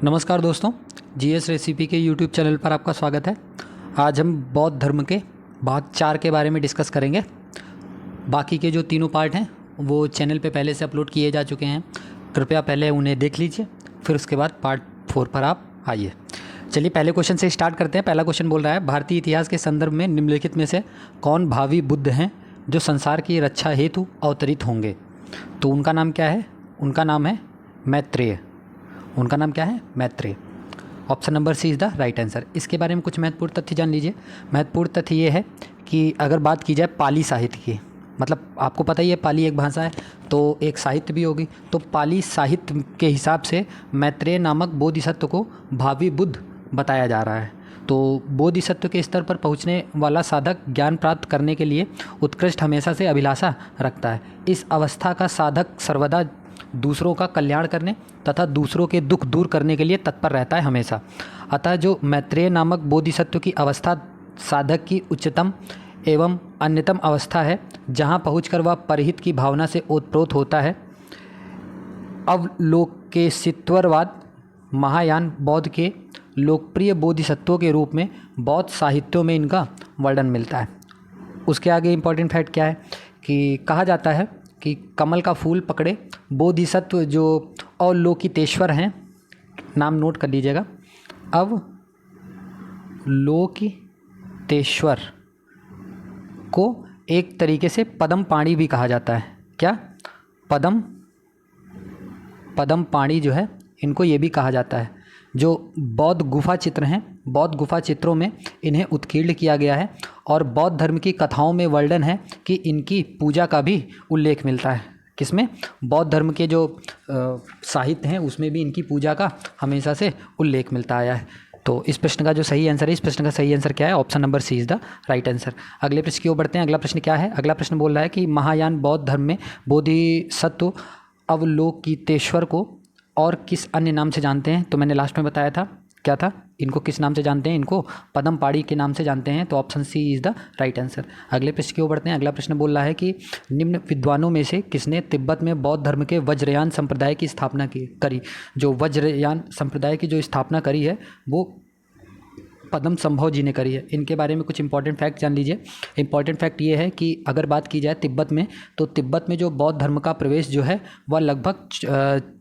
नमस्कार दोस्तों, GS recipe के यूट्यूब चैनल पर आपका स्वागत है। आज हम बौद्ध धर्म के भाग 4 के बारे में डिस्कस करेंगे। बाकी के जो तीनों पार्ट हैं वो चैनल पे पहले से अपलोड किए जा चुके हैं, कृपया पहले उन्हें देख लीजिए, फिर उसके बाद पार्ट 4 पर आप आइए। चलिए पहले क्वेश्चन से स्टार्ट करते हैं। पहला क्वेश्चन बोल रहा है, भारतीय इतिहास के संदर्भ में निम्नलिखित में से कौन भावी बुद्ध हैं जो संसार की रक्षा हेतु अवतरित होंगे? तो उनका नाम क्या है? उनका नाम है मैत्रेय। उनका नाम क्या है? Maitreya. Option number C is the right answer. इसके बारे में कुछ महत्वपूर्ण तथ्य जान लीजिए। महत्वपूर्ण तथ्य ये है कि अगर बात की जाए पाली साहित्य की, मतलब आपको पता ही है पाली एक भाषा है तो एक साहित्य भी होगी, तो पाली साहित्य के हिसाब से मैत्रेय नामक बोधिसत्व को भावी बुद्ध बताया जा रहा है। तो बोधिसत्व के स्तर पर पहुंचने वाला साधक ज्ञान प्राप्त करने के लिए उत्कृष्ट हमेशा से अभिलाषा रखता है। इस अवस्था का साधक सर्वदा दूसरों का कल्याण करने तथा दूसरों के दुख दूर करने के लिए तत्पर रहता है हमेशा। अतः जो मैत्रेय नामक बोधिसत्व की अवस्था साधक की उच्चतम एवं अन्यतम अवस्था है, जहाँ पहुंचकर वह परहित की भावना से ओतप्रोत होता है। अवलोकेशित्वरवाद महायान बौद्ध के लोकप्रिय बोधिसत्वों के रूप में बौद्ध साहित्यों में इनका वर्णन मिलता है। उसके आगे इम्पॉर्टेंट फैक्ट क्या है कि कहा जाता है कि कमल का फूल पकड़े बोधिसत्व जो अवलोकितेश्वर हैं, नाम नोट कर लीजिएगा, अवलोकितेश्वर को एक तरीके से पद्म पाणी भी कहा जाता है। क्या? पद्म पाणी जो है इनको ये भी कहा जाता है। जो बौद्ध गुफा चित्र हैं, बौद्ध गुफा चित्रों में इन्हें उत्कीर्ण किया गया है और बौद्ध धर्म की कथाओं में वर्णन है कि इनकी पूजा का भी उल्लेख मिलता है। किसमें? बौद्ध धर्म के जो साहित्य हैं उसमें भी इनकी पूजा का हमेशा से उल्लेख मिलता आया है। तो इस प्रश्न का जो सही आंसर है, इस प्रश्न का सही आंसर क्या है? Option number C is the right answer. अगले प्रश्न की ओर बढ़ते हैं। अगला प्रश्न क्या है? अगला प्रश्न बोल रहा है कि महायान बौद्ध धर्म में बोधिसत्व अवलोकितेश्वर को और किस अन्य नाम से जानते हैं? तो मैंने लास्ट में बताया था, क्या था? इनको किस नाम से जानते हैं? इनको पद्म पाणी के नाम से जानते हैं। तो option C is the right answer. अगले प्रश्न की ओर बढ़ते हैं। अगला प्रश्न बोल रहा है कि निम्न विद्वानों में से किसने तिब्बत में बौद्ध धर्म के वज्रयान संप्रदाय की स्थापना करी? जो वज्रयान संप्रदाय की जो स्थापना करी है वो पद्म संभव जी ने करी है। इनके बारे में कुछ इंपॉर्टेंट फैक्ट जान लीजिए। इंपॉर्टेंट फैक्ट ये है कि अगर बात की जाए तिब्बत में, तो तिब्बत में जो बौद्ध धर्म का प्रवेश जो है वह लगभग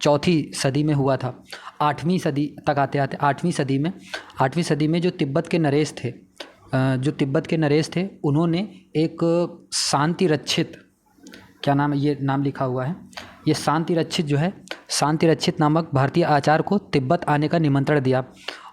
4वीं सदी में हुआ था। 8वीं सदी तक आते आते 8वीं सदी में जो तिब्बत के नरेश थे उन्होंने एक शांति रक्षित, क्या नाम है, ये नाम लिखा हुआ है, ये शांति रक्षित नामक भारतीय आचार्य को तिब्बत आने का निमंत्रण दिया।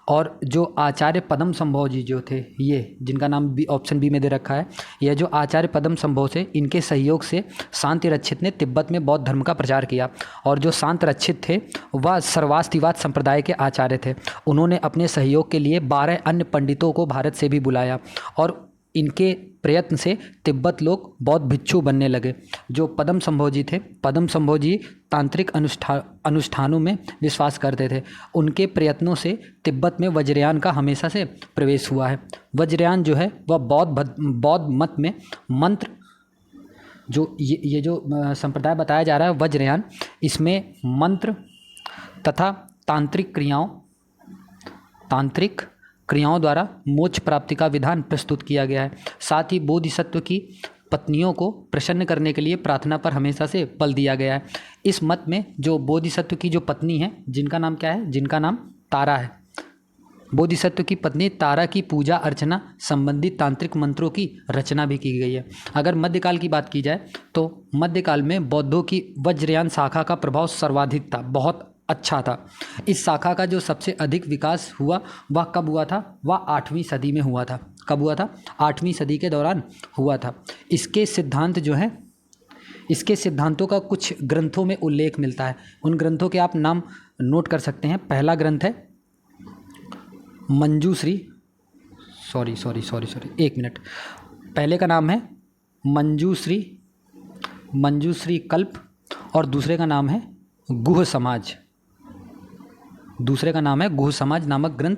और जो आचार्य पद्म संभव जी जो थे, ये जिनका नाम बी ऑप्शन बी में दे रखा है, यह जो आचार्य पद्म संभव से इनके सहयोग से शांति रक्षित ने तिब्बत में बौद्ध धर्म का प्रचार किया। और जो शांत रक्षित थे वह सर्वास्तिवाद संप्रदाय के आचार्य थे। उन्होंने अपने सहयोग के लिए 12 अन्य पंडितों को भारत से भी बुलाया और इनके प्रयत्न से तिब्बत लोग बौद्ध भिक्षु बनने लगे। जो पद्म संभव जी थे, पद्म संभव जी तांत्रिक अनुष्ठानों में विश्वास करते थे। उनके प्रयत्नों से तिब्बत में वज्रयान का हमेशा से प्रवेश हुआ है। वज्रयान जो है वह बौद्ध मत में मंत्र, जो ये जो संप्रदाय बताया जा रहा है वज्रयान, इसमें मंत्र तथा तांत्रिक क्रियाओं द्वारा मोक्ष प्राप्ति का विधान प्रस्तुत किया गया है। साथ ही बोधिसत्व की पत्नियों को प्रसन्न करने के लिए प्रार्थना पर हमेशा से बल दिया गया है। इस मत में जो बोधिसत्व की जो पत्नी है, जिनका नाम क्या है? जिनका नाम तारा है। बोधिसत्व की पत्नी तारा की पूजा अर्चना संबंधी तांत्रिक मंत्रों की रचना भी की गई है। अगर मध्यकाल की बात की जाए तो मध्यकाल में बौद्धों की वज्रयान शाखा का प्रभाव सर्वाधिक था, बहुत अच्छा था। इस शाखा का जो सबसे अधिक विकास हुआ वह कब हुआ था? वह 8वीं सदी में हुआ था। कब हुआ था? 8वीं सदी के दौरान हुआ था। इसके सिद्धांत जो हैं, इसके सिद्धांतों का कुछ ग्रंथों में उल्लेख मिलता है। उन ग्रंथों के आप नाम नोट कर सकते हैं। पहला ग्रंथ है मंजूश्री, एक मिनट, पहले का नाम है मंजूश्री कल्प और दूसरे का नाम है गुह समाज नामक ग्रंथ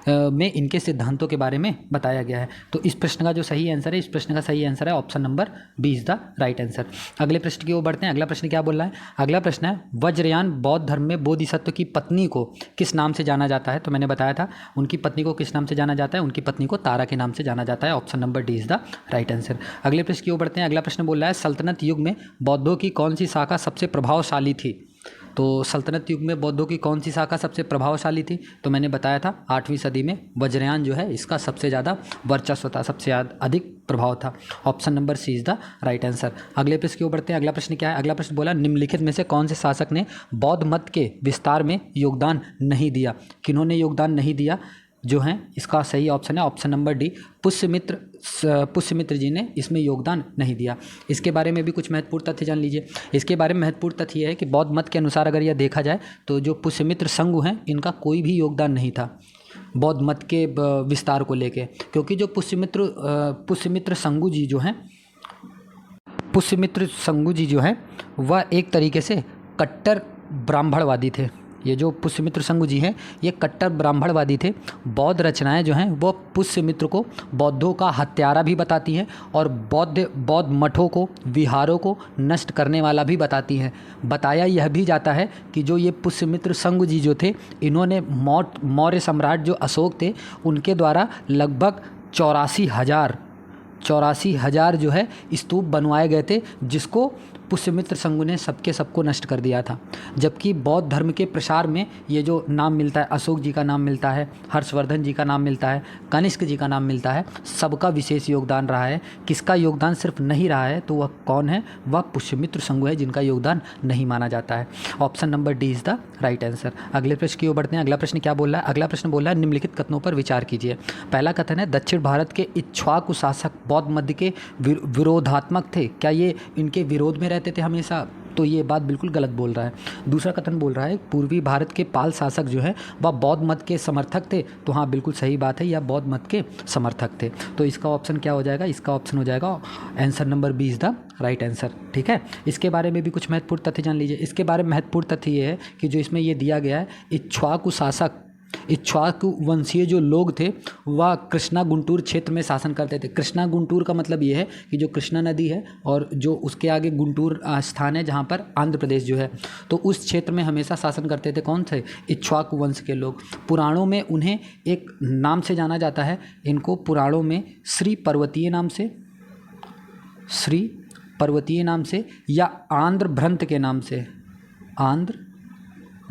में इनके सिद्धांतों के बारे में बताया गया है। तो इस प्रश्न का जो सही आंसर है, इस प्रश्न का सही आंसर है option number B is the right answer. अगले प्रश्न की ओर बढ़ते हैं। अगला प्रश्न क्या बोल रहा है? अगला प्रश्न है वज्रयान बौद्ध धर्म में बोधिसत्व की पत्नी को किस नाम से जाना जाता है? तो मैंने बताया था उनकी पत्नी को किस नाम से जाना जाता है, उनकी पत्नी को तारा के नाम से जाना जाता है। Option number D is the right answer. अगले प्रश्न की ओर बढ़ते हैं। अगला प्रश्न बोल रहा है सल्तनत युग में बौद्धों की कौन सी शाखा सबसे प्रभावशाली थी? तो सल्तनत युग में बौद्धों की कौन सी शाखा सबसे प्रभावशाली थी? तो मैंने बताया था 8वीं सदी में वज्रयान जो है इसका सबसे ज़्यादा वर्चस्व था, सबसे अधिक प्रभाव था। Option number C is the right answer. अगले प्रश्न की ओर बढ़ते हैं। अगला प्रश्न क्या है? अगला प्रश्न बोला निम्नलिखित में से कौन से शासक ने बौद्ध मत के विस्तार में योगदान नहीं दिया? किन्होंने योगदान नहीं दिया जो है? इसका सही ऑप्शन है ऑप्शन नंबर डी, पुष्यमित्र जी ने इसमें योगदान नहीं दिया। इसके बारे में भी कुछ महत्वपूर्ण तथ्य जान लीजिए। इसके बारे में महत्वपूर्ण तथ्य यह है कि बौद्ध मत के अनुसार अगर यह देखा जाए तो जो पुष्यमित्र संघ हैं इनका कोई भी योगदान नहीं था बौद्ध मत के विस्तार को लेके, क्योंकि जो पुष्यमित्र संघु जी जो हैं वह एक तरीके से कट्टर ब्राह्मणवादी थे। ये जो पुष्यमित्र संघु जी हैं ये कट्टर ब्राह्मणवादी थे। बौद्ध रचनाएं जो हैं वो पुष्यमित्र को बौद्धों का हत्यारा भी बताती हैं और बौद्ध मठों को, विहारों को नष्ट करने वाला भी बताती हैं। बताया यह भी जाता है कि जो ये पुष्यमित्र संघु जी जो थे इन्होंने मौर्य सम्राट जो अशोक थे उनके द्वारा लगभग 84,000 जो है स्तूप बनवाए गए थे, जिसको पुष्यमित्र संघु ने सबको नष्ट कर दिया था। जबकि बौद्ध धर्म के प्रसार में ये जो नाम मिलता है, अशोक जी का नाम मिलता है, हर्षवर्धन जी का नाम मिलता है, कनिष्क जी का नाम मिलता है, सबका विशेष योगदान रहा है। किसका योगदान सिर्फ नहीं रहा है तो वह कौन है? वह पुष्यमित्र संघु है जिनका योगदान नहीं माना जाता है। Option number D is the right answer. अगले प्रश्न की ओर बढ़ते हैं। अगला प्रश्न क्या बोल रहा है? अगला प्रश्न बोल रहा है निम्नलिखित कथनों पर विचार कीजिए। पहला कथन है दक्षिण भारत के इक्ष्वाकु शासक बौद्ध मत के विरोधात्मक थे। क्या ये इनके विरोध में रहते थे हमेशा? तो ये बात बिल्कुल गलत बोल रहा है। दूसरा कथन बोल रहा है पूर्वी भारत के पाल शासक जो है वह बौद्ध मत के समर्थक थे। तो हाँ, बिल्कुल सही बात है, यह बौद्ध मत के समर्थक थे। तो इसका ऑप्शन क्या हो जाएगा? इसका ऑप्शन हो जाएगा answer number B is the right answer. ठीक है, इसके बारे में भी कुछ महत्वपूर्ण तथ्य जान लीजिए। इसके बारे में महत्वपूर्ण तथ्य ये है कि जो इसमें ये दिया गया है इक्ष्वाकु शासक, इक्ष्वाकु वंशीय जो लोग थे वह कृष्णा गुंटूर क्षेत्र में शासन करते थे। कृष्णा गुंटूर का मतलब ये है कि जो कृष्णा नदी है और जो उसके आगे गुंटूर स्थान है जहाँ पर आंध्र प्रदेश जो है, तो उस क्षेत्र में हमेशा शासन करते थे। कौन थे? इक्ष्वाकु वंश के लोग। पुराणों में उन्हें एक नाम से जाना जाता है, इनको पुराणों में श्री पर्वतीय नाम से या आंध्र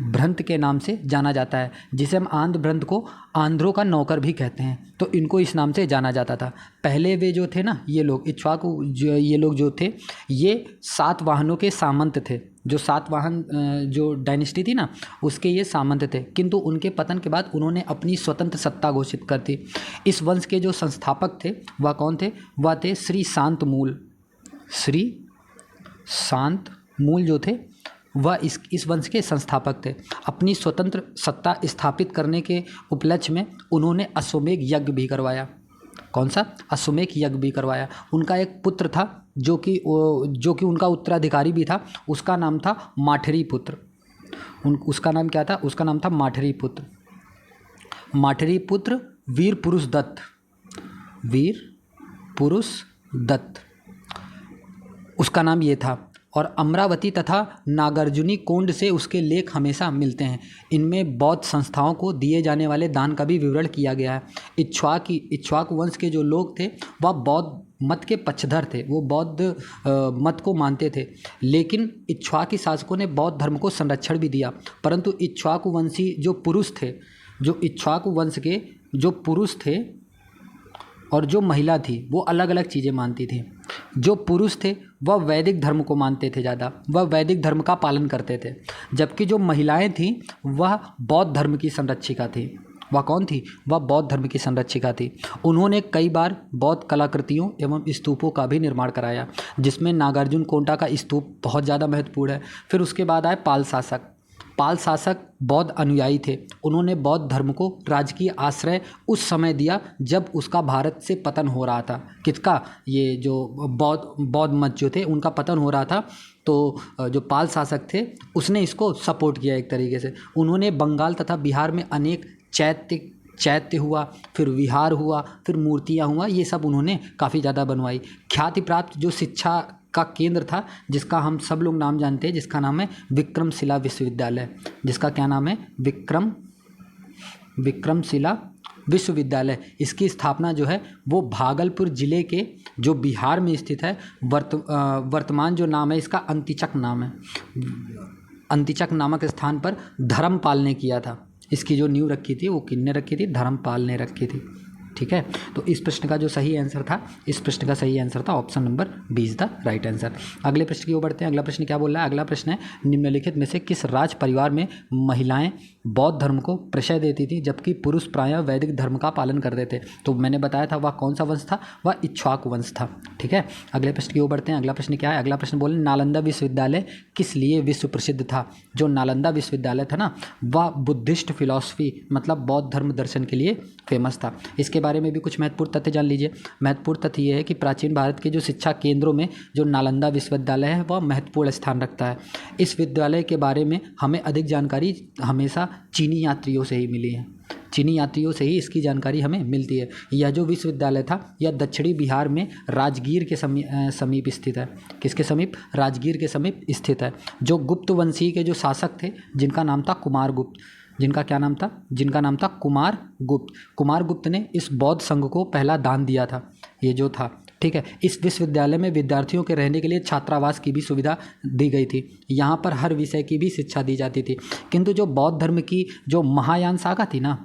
भ्रंत के नाम से जाना जाता है, जिसे हम आंध्र भ्रंत को आंध्रों का नौकर भी कहते हैं। तो इनको इस नाम से जाना जाता था। पहले वे जो थे ना, ये लोग इक्ष्वाकु ये लोग जो थे ये 7 वाहनों के सामंत थे। जो 7 वाहन जो डायनेस्टी थी ना उसके ये सामंत थे, किंतु उनके पतन के बाद उन्होंने अपनी स्वतंत्र सत्ता घोषित कर दी। इस वंश के जो संस्थापक थे वह कौन थे? वह थे श्री शांत मूल जो थे वह इस वंश के संस्थापक थे। अपनी स्वतंत्र सत्ता स्थापित करने के उपलक्ष्य में उन्होंने अश्वमेध यज्ञ भी करवाया। कौन सा? अश्वमेध यज्ञ भी करवाया। उनका एक पुत्र था जो कि उनका उत्तराधिकारी भी था, उसका नाम था माठरी पुत्र। उसका नाम क्या था? उसका नाम था माठरी पुत्र वीर पुरुष दत्त उसका नाम ये था। और अमरावती तथा नागार्जुनी कोंड से उसके लेख हमेशा मिलते हैं। इनमें बौद्ध संस्थाओं को दिए जाने वाले दान का भी विवरण किया गया है। इक्ष्वाकु वंश के जो लोग थे वह बौद्ध मत के पक्षधर थे, वो बौद्ध मत को मानते थे। लेकिन इक्ष्वाकु शासकों ने बौद्ध धर्म को संरक्षण भी दिया, परंतु इक्ष्वाकु वंशी जो पुरुष थे, जो इक्ष्वाकु वंश के जो पुरुष थे और जो महिला थी वो अलग अलग चीज़ें मानती थी। जो पुरुष थे वह वैदिक धर्म को मानते थे ज़्यादा, वह वैदिक धर्म का पालन करते थे, जबकि जो महिलाएं थीं वह बौद्ध धर्म की संरक्षिका थी। वह कौन थी? वह बौद्ध धर्म की संरक्षिका थी। उन्होंने कई बार बौद्ध कलाकृतियों एवं स्तूपों का भी निर्माण कराया, जिसमें नागार्जुन कोंडा का स्तूप बहुत ज़्यादा महत्वपूर्ण है। फिर उसके बाद आए पाल शासक बौद्ध अनुयायी थे। उन्होंने बौद्ध धर्म को राजकीय आश्रय उस समय दिया जब उसका भारत से पतन हो रहा था। किसका? ये जो बौद्ध मत जो थे उनका पतन हो रहा था, तो जो पाल शासक थे उसने इसको सपोर्ट किया एक तरीके से। उन्होंने बंगाल तथा बिहार में अनेक चैत्य हुआ, फिर विहार हुआ, फिर मूर्तियाँ हुआ, ये सब उन्होंने काफ़ी ज़्यादा बनवाई। ख्याति प्राप्त जो शिक्षा का केंद्र था, जिसका हम सब लोग नाम जानते हैं, जिसका नाम है विक्रमशिला विश्वविद्यालय, जिसका क्या नाम है, विक्रमशिला विश्वविद्यालय। इसकी स्थापना जो है वो भागलपुर जिले के जो बिहार में स्थित है, वर्तमान जो नाम है इसका अंतिचक नाम है, अंतिचक नामक स्थान पर धर्मपाल ने किया था। इसकी जो नींव रखी थी वो किसने रखी थी, धर्मपाल ने रखी थी। ठीक है, तो इस प्रश्न का जो सही आंसर था, इस प्रश्न का सही आंसर था option number 20 the right answer. अगले प्रश्न की ओर बढ़ते हैं। अगला प्रश्न क्या बोल रहा है? अगला प्रश्न है, निम्नलिखित में से किस राज परिवार में महिलाएं बौद्ध धर्म को प्रश्रय देती थी जबकि पुरुष प्रायः वैदिक धर्म का पालन करते थे? तो मैंने बताया था वह कौन सा वंश था, वह इक्ष्वाकु वंश था। ठीक है, अगले प्रश्न की ओर बढ़ते हैं। अगला प्रश्न क्या है? अगला प्रश्न बोले नालंदा विश्वविद्यालय किस लिए विश्व प्रसिद्ध था? जो नालंदा विश्वविद्यालय था ना, वह बुद्धिस्ट फिलॉसफी मतलब बौद्ध धर्म दर्शन के लिए फेमस था। इसके बारे में भी कुछ महत्वपूर्ण तथ्य जान लीजिए। महत्वपूर्ण तथ्य ये है कि प्राचीन भारत के जो शिक्षा केंद्रों में जो नालंदा विश्वविद्यालय है वह महत्वपूर्ण स्थान रखता है। इस विद्यालय के बारे में हमें अधिक जानकारी हमेशा चीनी यात्रियों से ही मिली है, चीनी यात्रियों से ही इसकी जानकारी हमें मिलती है। यह जो विश्वविद्यालय था यह दक्षिणी बिहार में राजगीर के समीप स्थित है। किसके समीप? राजगीर के समीप स्थित है। जो गुप्त वंशीय के जो शासक थे जिनका नाम था कुमारगुप्त, जिनका क्या नाम था? जिनका नाम था कुमारगुप्त। कुमारगुप्त ने इस बौद्ध संघ को पहला दान दिया था, ये जो था। ठीक है, इस विश्वविद्यालय में विद्यार्थियों के रहने के लिए छात्रावास की भी सुविधा दी गई थी। यहाँ पर हर विषय की भी शिक्षा दी जाती थी। किंतु जो बौद्ध धर्म की जो महायान शाखा थी ना,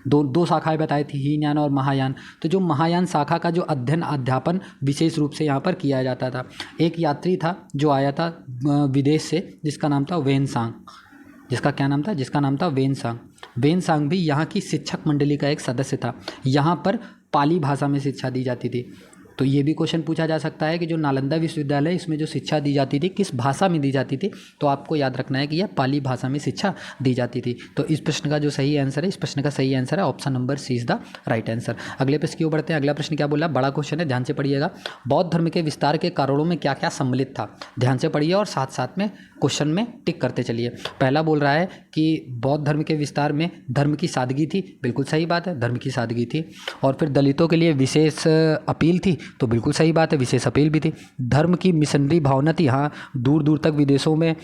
दो शाखाएं बताई थी, हीनयान और महायान। तो जो महायान शाखा का जो अध्ययन अध्यापन विशेष रूप से यहाँ पर किया जाता था। एक यात्री था जो आया था विदेश से, जिसका नाम था वेनसांग। जिसका क्या नाम था? जिसका नाम था वेनसांग। वेनसांग भी यहाँ की शिक्षक मंडली का एक सदस्य था। यहाँ पर पाली भाषा में शिक्षा दी जाती थी। तो ये भी क्वेश्चन पूछा जा सकता है कि जो नालंदा विश्वविद्यालय इसमें जो शिक्षा दी जाती थी किस भाषा में दी जाती थी? तो आपको याद रखना है कि यह पाली भाषा में शिक्षा दी जाती थी। तो इस प्रश्न का जो सही आंसर है, इस प्रश्न का सही आंसर है option number C is the right answer. अगले प्रश्न की ओर बढ़ते हैं। अगला प्रश्न क्या बोला? बड़ा क्वेश्चन है, ध्यान से पढ़िएगा। बौद्ध धर्म के विस्तार के कारणों में क्या क्या सम्मिलित था? ध्यान से पढ़िए और साथ साथ में क्वेश्चन में टिक करते चलिए। पहला बोल रहा है कि बौद्ध धर्म के विस्तार में धर्म की सादगी थी। बिल्कुल सही बात है, धर्म की सादगी थी। और फिर दलितों के लिए विशेष अपील थी, तो बिल्कुल सही बात है, विशेष अपील भी थी। धर्म की मिशनरी भावना थी, हाँ, दूर दूर तक विदेशों में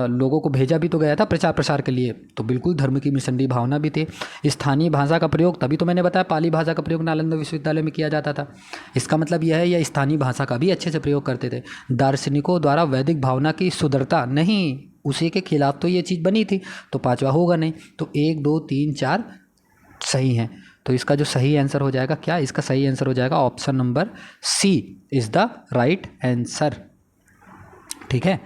लोगों को भेजा भी तो गया था प्रचार प्रसार के लिए, तो बिल्कुल धर्म की मिशनरी भावना भी थी। स्थानीय भाषा का प्रयोग, तभी तो मैंने बताया पाली भाषा का प्रयोग नालंदा विश्वविद्यालय में किया जाता था। इसका मतलब यह है यह स्थानीय भाषा का भी अच्छे से प्रयोग करते थे। दार्शनिकों द्वारा वैदिक भावना की सुदृढ़ता, नहीं उसी के खिलाफ तो ये चीज़ बनी थी, तो पांचवा होगा नहीं। तो 1 2 3 4 सही हैं। तो इसका जो सही आंसर हो जाएगा क्या? इसका सही आंसर हो जाएगा option number C is the right answer. ठीक है,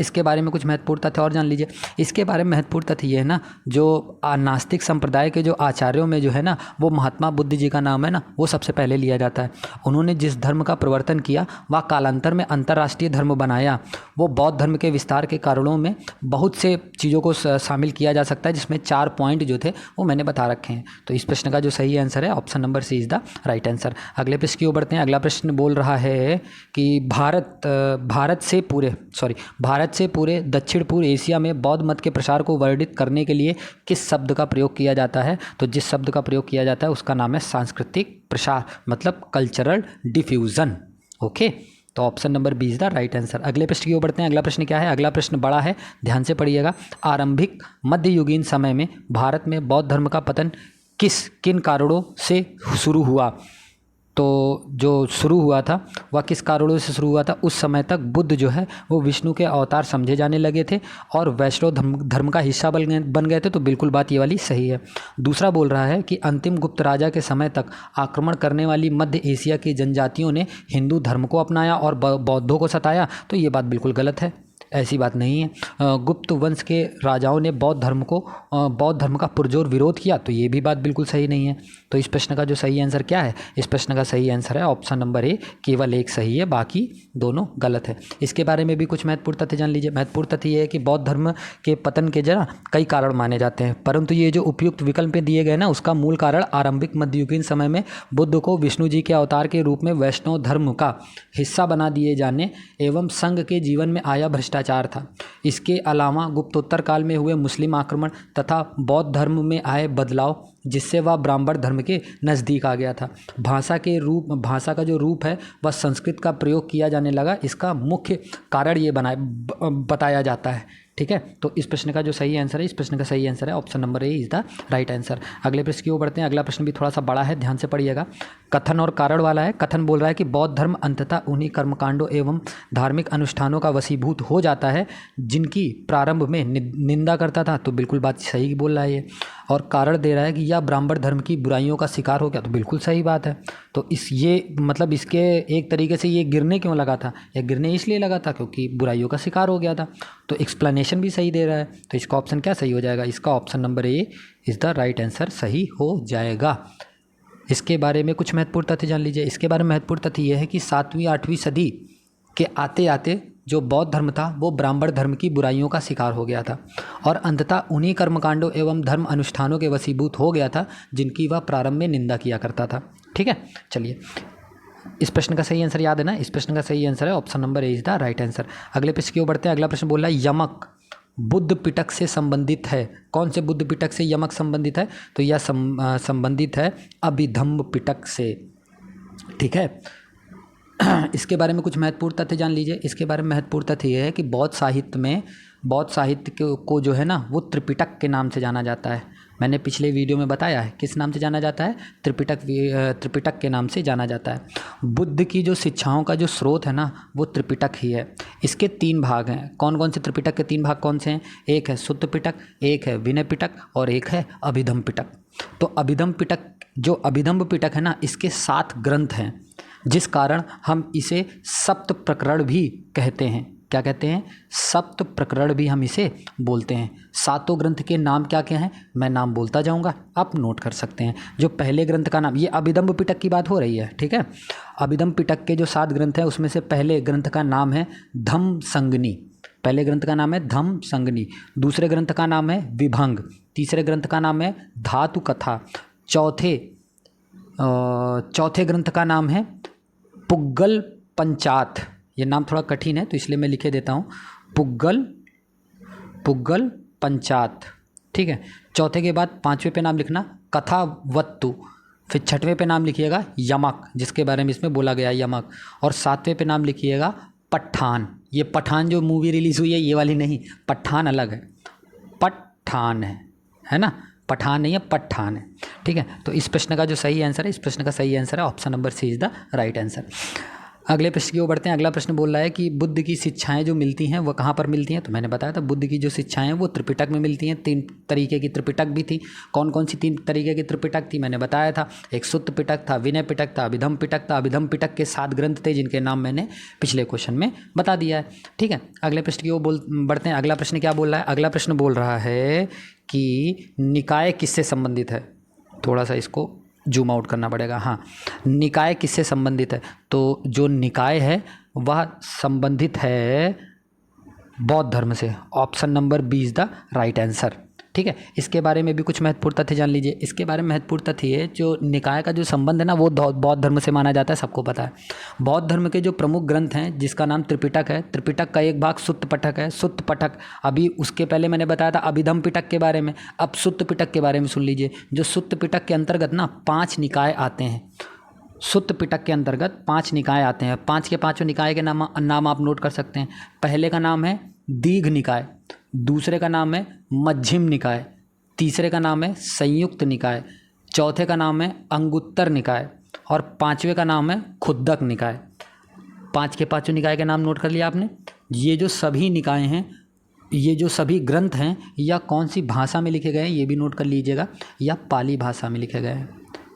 इसके बारे में कुछ महत्वपूर्ण तथ्य और जान लीजिए। इसके बारे में महत्वपूर्ण तथ्य ये है ना, जो नास्तिक संप्रदाय के जो आचार्यों में जो है ना, वो महात्मा बुद्ध जी का नाम है ना, वो सबसे पहले लिया जाता है। उन्होंने जिस धर्म का प्रवर्तन किया वह कालांतर में अंतर्राष्ट्रीय धर्म बनाया। वो बौद्ध धर्म के विस्तार के कारणों में बहुत से चीज़ों को शामिल किया जा सकता है, जिसमें 4 पॉइंट जो थे वो मैंने बता रखे हैं। तो इस प्रश्न का जो सही आंसर है option number C is the right answer. अगले प्रश्न की ओर बढ़ते हैं। अगला प्रश्न बोल रहा है कि भारत से पूरे दक्षिण पूर्व एशिया में बौद्ध मत के प्रसार को वर्णित करने के लिए किस शब्द का प्रयोग किया जाता है? तो जिस शब्द का प्रयोग किया जाता है उसका नाम है सांस्कृतिक प्रसार, मतलब कल्चरल डिफ्यूजन। ओके, तो option number B is the right answer. अगले प्रश्न की ओर बढ़ते हैं। अगला प्रश्न क्या है? अगला प्रश्न बड़ा है, ध्यान से पढ़िएगा। आरंभिक मध्ययुगीन समय में भारत में बौद्ध धर्म का पतन किन कारणों से शुरू हुआ? तो जो शुरू हुआ था वह किस कारणों से शुरू हुआ था? उस समय तक बुद्ध जो है वो विष्णु के अवतार समझे जाने लगे थे और वैष्णव धर्म का हिस्सा बन गए थे, तो बिल्कुल बात ये वाली सही है। दूसरा बोल रहा है कि अंतिम गुप्त राजा के समय तक आक्रमण करने वाली मध्य एशिया की जनजातियों ने हिंदू धर्म को अपनाया और बौद्धों को सताया, तो ये बात बिल्कुल गलत है, ऐसी बात नहीं है। गुप्त वंश के राजाओं ने बौद्ध धर्म का पुरजोर विरोध किया, तो ये भी बात बिल्कुल सही नहीं है। तो इस प्रश्न का जो सही आंसर क्या है? इस प्रश्न का सही आंसर है ऑप्शन नंबर ए, केवल एक सही है, बाकी दोनों गलत है। इसके बारे में भी कुछ महत्वपूर्ण तथ्य जान लीजिए। महत्वपूर्ण तथ्य ये है कि बौद्ध धर्म के पतन के जरा कई कारण माने जाते हैं, परंतु ये जो उपयुक्त विकल्प दिए गए ना, उसका मूल कारण आरंभिक मध्ययुगीन समय में बुद्ध को विष्णु जी के अवतार के रूप में वैष्णव धर्म का हिस्सा बना दिए जाने एवं संघ के जीवन में आया भ्रष्टाचार शिष्टाचार था। इसके अलावा गुप्तोत्तर काल में हुए मुस्लिम आक्रमण तथा बौद्ध धर्म में आए बदलाव जिससे वह ब्राह्मण धर्म के नज़दीक आ गया था। भाषा का जो रूप है वह संस्कृत का प्रयोग किया जाने लगा। इसका मुख्य कारण ये बताया जाता है। ठीक है, तो इस प्रश्न का जो सही आंसर है, इस प्रश्न का सही आंसर है option number A is the right answer. अगले प्रश्न की ओर बढ़ते हैं। अगला प्रश्न भी थोड़ा सा बड़ा है, ध्यान से पढ़िएगा। कथन और कारण वाला है। कथन बोल रहा है कि बौद्ध धर्म अंततः उन्हीं कर्मकांडों एवं धार्मिक अनुष्ठानों का वशीभूत हो जाता है जिनकी प्रारंभ में निंदा करता था, तो बिल्कुल बात सही बोल रहा है ये। और कारण दे रहा है कि यह ब्राह्मण धर्म की बुराइयों का शिकार हो गया, तो बिल्कुल सही बात है। तो ये मतलब इसके एक तरीके से ये गिरने क्यों लगा था, ये गिरने इसलिए लगा था क्योंकि बुराइयों का शिकार हो गया था। तो एक्सप्लेनेशन भी सही दे रहा है, तो इसका ऑप्शन क्या सही हो जाएगा, इसका option number A is the right answer सही हो जाएगा। इसके बारे में कुछ महत्वपूर्ण तथ्य जान लीजिए। इसके बारे में महत्वपूर्ण तथ्य यह है कि 7वीं 8वीं सदी के आते आते जो बौद्ध धर्म था वो ब्राह्मण धर्म की बुराइयों का शिकार हो गया था और अंततः उन्हीं कर्मकांडों एवं धर्म अनुष्ठानों के वशीभूत हो गया था जिनकी वह प्रारंभ में निंदा किया करता था। ठीक है, चलिए इस प्रश्न का सही आंसर याद है ना, इस प्रश्न का सही आंसर है option number A is the right answer. अगले प्रश्न की ओर बढ़ते हैं। अगला प्रश्न बोल रहा है यमक बुद्ध पिटक से संबंधित है। कौन से बुद्ध पिटक से यमक संबंधित है, तो यह संबंधित है अभिधम्म पिटक से। ठीक है, इसके बारे में कुछ महत्वपूर्ण तथ्य जान लीजिए। इसके बारे में महत्वपूर्ण तथ्य यह है कि बौद्ध साहित्य को जो है ना वो त्रिपिटक के नाम से जाना जाता है। मैंने पिछले वीडियो में बताया है किस नाम से जाना जाता है, त्रिपिटक के नाम से जाना जाता है। बुद्ध की जो शिक्षाओं का जो स्रोत है ना वो त्रिपिटक ही है। इसके 3 भाग हैं। कौन कौन से त्रिपिटक के 3 भाग कौन से हैं, एक है सुत्त पिटक, एक है विनय पिटक और एक है अभिधम्म पिटक। तो अभिधम्म पिटक है ना इसके 7 ग्रंथ हैं, जिस कारण हम इसे सप्त प्रकरण भी कहते हैं। क्या कहते हैं, सप्त प्रकरण भी हम इसे बोलते हैं। 7 ग्रंथ के नाम क्या क्या हैं, मैं नाम बोलता जाऊंगा, आप नोट कर सकते हैं। जो पहले ग्रंथ का नाम, ये अभिधम्म पिटक की बात हो रही है, ठीक है। अभिधम्म पिटक के जो 7 ग्रंथ हैं उसमें से पहले ग्रंथ का नाम है धम्म संगनी। पहले ग्रंथ का नाम है धम्म संगनी। दूसरे ग्रंथ का नाम है विभंग। तीसरे ग्रंथ का नाम है धातु कथा। चौथे ग्रंथ का नाम है पुग्गल पंचात। ये नाम थोड़ा कठिन है तो इसलिए मैं लिखे देता हूँ, पुग्गल पंचात। ठीक है, चौथे के बाद 5वें पे नाम लिखना कथावत्तु, फिर 6वें पे नाम लिखिएगा यमक, जिसके बारे में इसमें बोला गया यमक, और 7वें पे नाम लिखिएगा पठान। ये पठान जो मूवी रिलीज़ हुई है ये वाली नहीं, पठान अलग है, पठान है ना, पठान नहीं है, पठान है। ठीक है, तो इस प्रश्न का जो सही आंसर है, इस प्रश्न का सही आंसर है option number C is the right answer. अगले प्रश्न की ओर बढ़ते हैं। अगला प्रश्न बोल रहा है कि बुद्ध की शिक्षाएं जो मिलती हैं वो कहाँ पर मिलती हैं, तो मैंने बताया था बुद्ध की जो शिक्षाएं हैं वो त्रिपिटक में मिलती हैं। 3 तरीके की त्रिपिटक भी थी। कौन कौन सी 3 तरीके की त्रिपिटक थी, मैंने बताया था। एक सुत्त पिटक था, विनय पिटक था, अभिधम्म पिटक था। अभिधम्म पिटक के 7 ग्रंथ थे जिनके नाम मैंने पिछले क्वेश्चन में बता दिया है। ठीक है, अगले प्रश्न की ओर बढ़ते हैं। अगला प्रश्न क्या बोल रहा है, अगला प्रश्न बोल रहा है कि निकाय किससे संबंधित है। थोड़ा सा इसको जूम आउट करना पड़ेगा। हाँ, निकाय किससे संबंधित है, तो जो निकाय है वह संबंधित है बौद्ध धर्म से। Option number B is the right answer. ठीक है, इसके बारे में भी कुछ महत्वपूर्ण तथ्य जान लीजिए। इसके बारे में महत्वपूर्ण तथ्य है, जो निकाय का जो संबंध है ना वो बौद्ध धर्म से माना जाता है, सबको पता है। बौद्ध धर्म के जो प्रमुख ग्रंथ हैं जिसका नाम त्रिपिटक है, त्रिपिटक का एक भाग सुत्त पिटक है। सुत्त पिटक, अभी उसके पहले मैंने बताया था अभिधम्म पिटक के बारे में, अब सुत्त पिटक के बारे में सुन लीजिए। जो सुत्त पिटक के अंतर्गत ना 5 निकाय आते हैं। सुत्त पिटक के अंतर्गत 5 निकाय आते हैं। 5 के 5 निकाय के नाम आप नोट कर सकते हैं। पहले का नाम है दीघ निकाय, दूसरे का नाम है मध्यम निकाय, तीसरे का नाम है संयुक्त निकाय, चौथे का नाम है अंगुत्तर निकाय और 5वें का नाम है खुद्दक निकाय। 5 के 5 निकाय के नाम नोट कर लिया आपने। ये जो सभी निकाय हैं, ये जो सभी ग्रंथ हैं, या कौन सी भाषा में लिखे गए हैं ये भी नोट कर लीजिएगा, या पाली भाषा में लिखे गए हैं।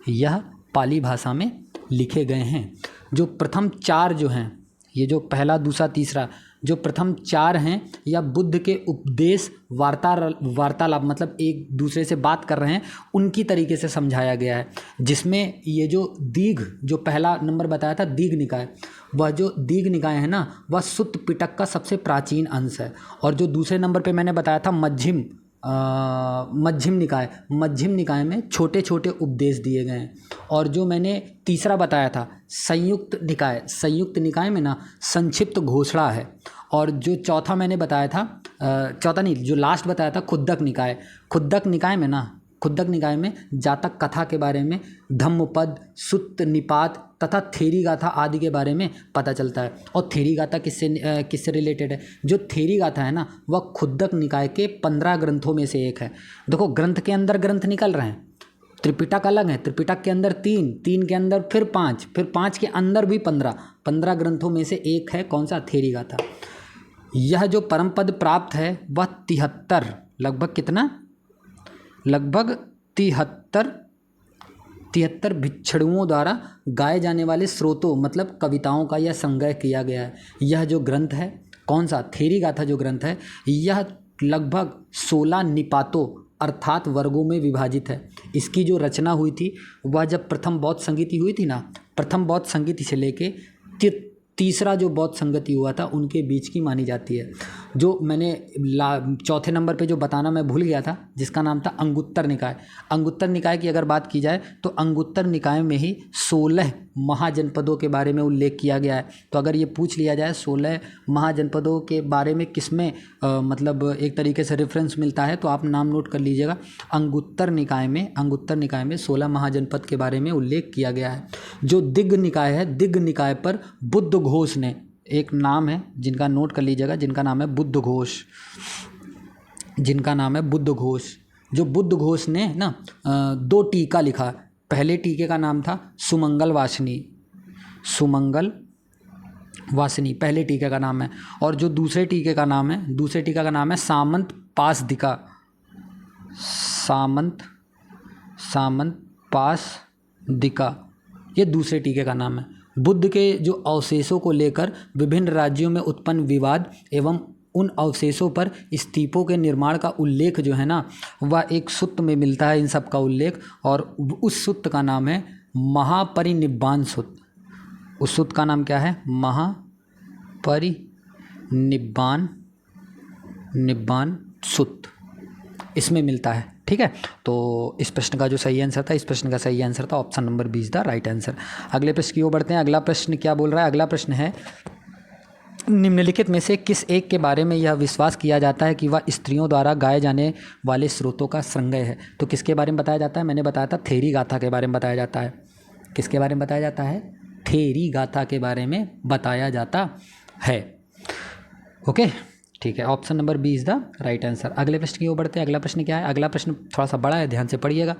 यह पाली भाषा में लिखे गए हैं। जो प्रथम 4 जो हैं, ये जो पहला, दूसरा, तीसरा, जो प्रथम 4 हैं या बुद्ध के उपदेश वार्तालाप मतलब एक दूसरे से बात कर रहे हैं उनकी तरीके से समझाया गया है। जिसमें ये जो दीघ, जो पहला नंबर बताया था दीघ निकाय, वह जो दीघ निकाय है ना वह सुत्त पिटक का सबसे प्राचीन अंश है। और जो दूसरे नंबर पे मैंने बताया था मध्यम निकाय में छोटे छोटे उपदेश दिए गए हैं। और जो मैंने तीसरा बताया था संयुक्त निकाय में ना संक्षिप्त घोषणा है। और जो चौथा मैंने बताया था, चौथा नहीं, जो लास्ट बताया था खुद्दक निकाय, खुद्दक निकाय में ना, खुद्दक निकाय में जातक कथा के बारे में, धम्मपद, सुत्त निपात तथा थेरी गाथा आदि के बारे में पता चलता है। और थेरी गाथा किससे रिलेटेड है? जो थेरी गाथा है ना, वह खुद्दक निकाय के 15 ग्रंथों में से एक है। देखो ग्रंथ के अंदर ग्रंथ निकल रहे हैं, त्रिपिटक अलग है, त्रिपिटक के अंदर 3, 3 के अंदर फिर 5, फिर 5 के अंदर भी 15, 15 ग्रंथों में से एक है कौन सा? थेरी गाथा। यह जो परम पद प्राप्त है वह 73, लगभग कितना? लगभग 73 भिक्षुओं द्वारा गाए जाने वाले स्रोतों मतलब कविताओं का यह संग्रह किया गया है। यह जो ग्रंथ है कौन सा? थेरी गाथा जो ग्रंथ है, यह लगभग 16 निपातों अर्थात वर्गों में विभाजित है। इसकी जो रचना हुई थी वह जब प्रथम बौद्ध संगीति हुई थी ना, प्रथम बौद्ध संगीति से लेके तीसरा जो बौद्ध संगति हुआ था उनके बीच की मानी जाती है। जो मैंने चौथे नंबर पे जो बताना मैं भूल गया था, जिसका नाम था अंगुत्तर निकाय। अंगुत्तर निकाय की अगर बात की जाए तो अंगुत्तर निकाय में ही 16 महाजनपदों के बारे में उल्लेख किया गया है। तो अगर ये पूछ लिया जाए 16 महाजनपदों के बारे में किसमें मतलब एक तरीके से रेफरेंस मिलता है, तो आप नाम नोट कर लीजिएगा। अंगुत्तर निकाय में 16 महाजनपद के बारे में उल्लेख किया गया है। जो दिग्ग निकाय है, दिग्ग निकाय पर बुद्ध घोष ने, एक नाम है जिनका नोट कर लीजिएगा, जिनका नाम है बुद्ध घोष, जिनका नाम है बुद्ध घोष। जो बुद्ध घोष ने ना 2 टीका लिखा। पहले टीके का नाम था सुमंगल वासिनी, सुमंगल वासिनी पहले टीके का नाम है। और जो दूसरे टीके का नाम है सामंत पासदिका, सामंत पासदिका, ये दूसरे टीके का नाम है। बुद्ध के जो अवशेषों को लेकर विभिन्न राज्यों में उत्पन्न विवाद एवं उन अवशेषों पर स्तूपों के निर्माण का उल्लेख जो है ना, वह एक सूत्र में मिलता है इन सब का उल्लेख, और उस सूत्र का नाम है महापरिनिब्बाण सूत्र। उस सूत्र का नाम क्या है? महापरिनिब्बाण सूत्र, इसमें मिलता है। ठीक है, तो इस प्रश्न का जो सही आंसर था, इस प्रश्न का सही आंसर था option number 20 the right answer. अगले प्रश्न की ओर बढ़ते हैं। अगला प्रश्न क्या बोल रहा है? अगला प्रश्न है, निम्नलिखित में से किस एक के बारे में यह विश्वास किया जाता है कि वह स्त्रियों द्वारा गाए जाने वाले स्रोतों का संग्रह है? तो किसके बारे में बताया जाता है? मैंने बताया था थेरी गाथा के बारे में बताया जाता है। किसके बारे में बताया जाता है? थेरी गाथा के बारे में बताया जाता है। ओके, ठीक है, option number 20 the right answer. अगले प्रश्न की ओर बढ़ते हैं। अगला प्रश्न क्या है? अगला प्रश्न थोड़ा सा बड़ा है, ध्यान से पढ़िएगा।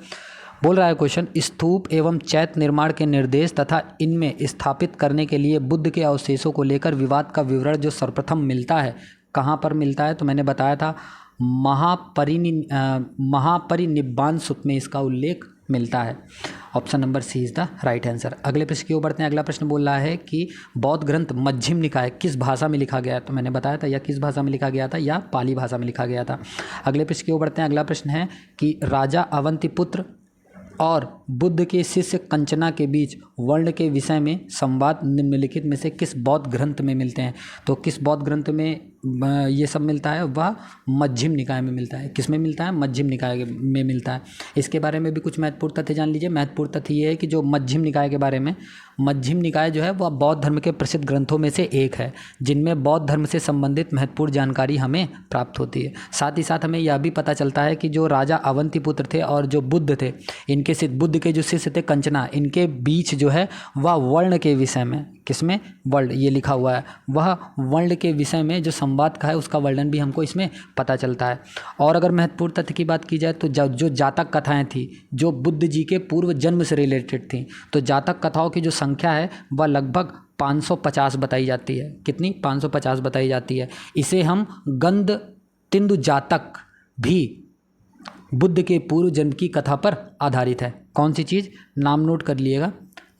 बोल रहा है क्वेश्चन, स्तूप एवं चैत्य निर्माण के निर्देश तथा इनमें स्थापित करने के लिए बुद्ध के अवशेषों को लेकर विवाद का विवरण जो सर्वप्रथम मिलता है, कहाँ पर मिलता है? तो मैंने बताया था महापरिनिब्बाण सूत्र में इसका उल्लेख मिलता है। Option number C is the right answer. अगले प्रश्न की ओर बढ़ते हैं। अगला प्रश्न बोल रहा है कि बौद्ध ग्रंथ मध्यम निकाय किस भाषा में लिखा गया है? तो मैंने बताया था या किस भाषा में लिखा गया था, या पाली भाषा में लिखा गया था। अगले प्रश्न की ओर बढ़ते हैं। अगला प्रश्न है कि राजा अवंतिपुत्र और बुद्ध के शिष्य कंचना के बीच वर्ण के विषय में संवाद निम्नलिखित में से किस बौद्ध ग्रंथ में मिलते हैं? तो किस बौद्ध ग्रंथ में ये सब मिलता है? वह मध्यम निकाय में मिलता है। किस में मिलता है? मध्यम निकाय में मिलता है। इसके बारे में भी कुछ महत्वपूर्ण तथ्य जान लीजिए। महत्वपूर्ण तथ्य ये है कि जो मध्यम निकाय के बारे में, मध्यम निकाय जो है वह बौद्ध धर्म के प्रसिद्ध ग्रंथों में से एक है, जिनमें बौद्ध धर्म से संबंधित महत्वपूर्ण जानकारी हमें प्राप्त होती है। साथ ही साथ हमें यह भी पता चलता है कि जो राजा अवंतिपुत्र थे और जो बुद्ध थे, इनके बुद्ध के जो शिष्य थे कंचना, इनके बीच जो है वह वर्ण के विषय में, किसमें? वर्ण, ये लिखा हुआ है, वह वर्ण के विषय में जो संवाद का है उसका वर्णन भी हमको इसमें पता चलता है। और अगर महत्वपूर्ण तथ्य की बात की जाए तो जो जातक कथाएं थी जो बुद्ध जी के पूर्व जन्म से रिलेटेड थी, तो जातक कथाओं की जो संख्या है वह लगभग 550 बताई जाती है। कितनी? 550 बताई जाती है। इसे हम गंध तिंदु जातक भी बुद्ध के पूर्व जन्म की कथा पर आधारित है। कौन सी चीज़? नाम नोट कर लिएगा,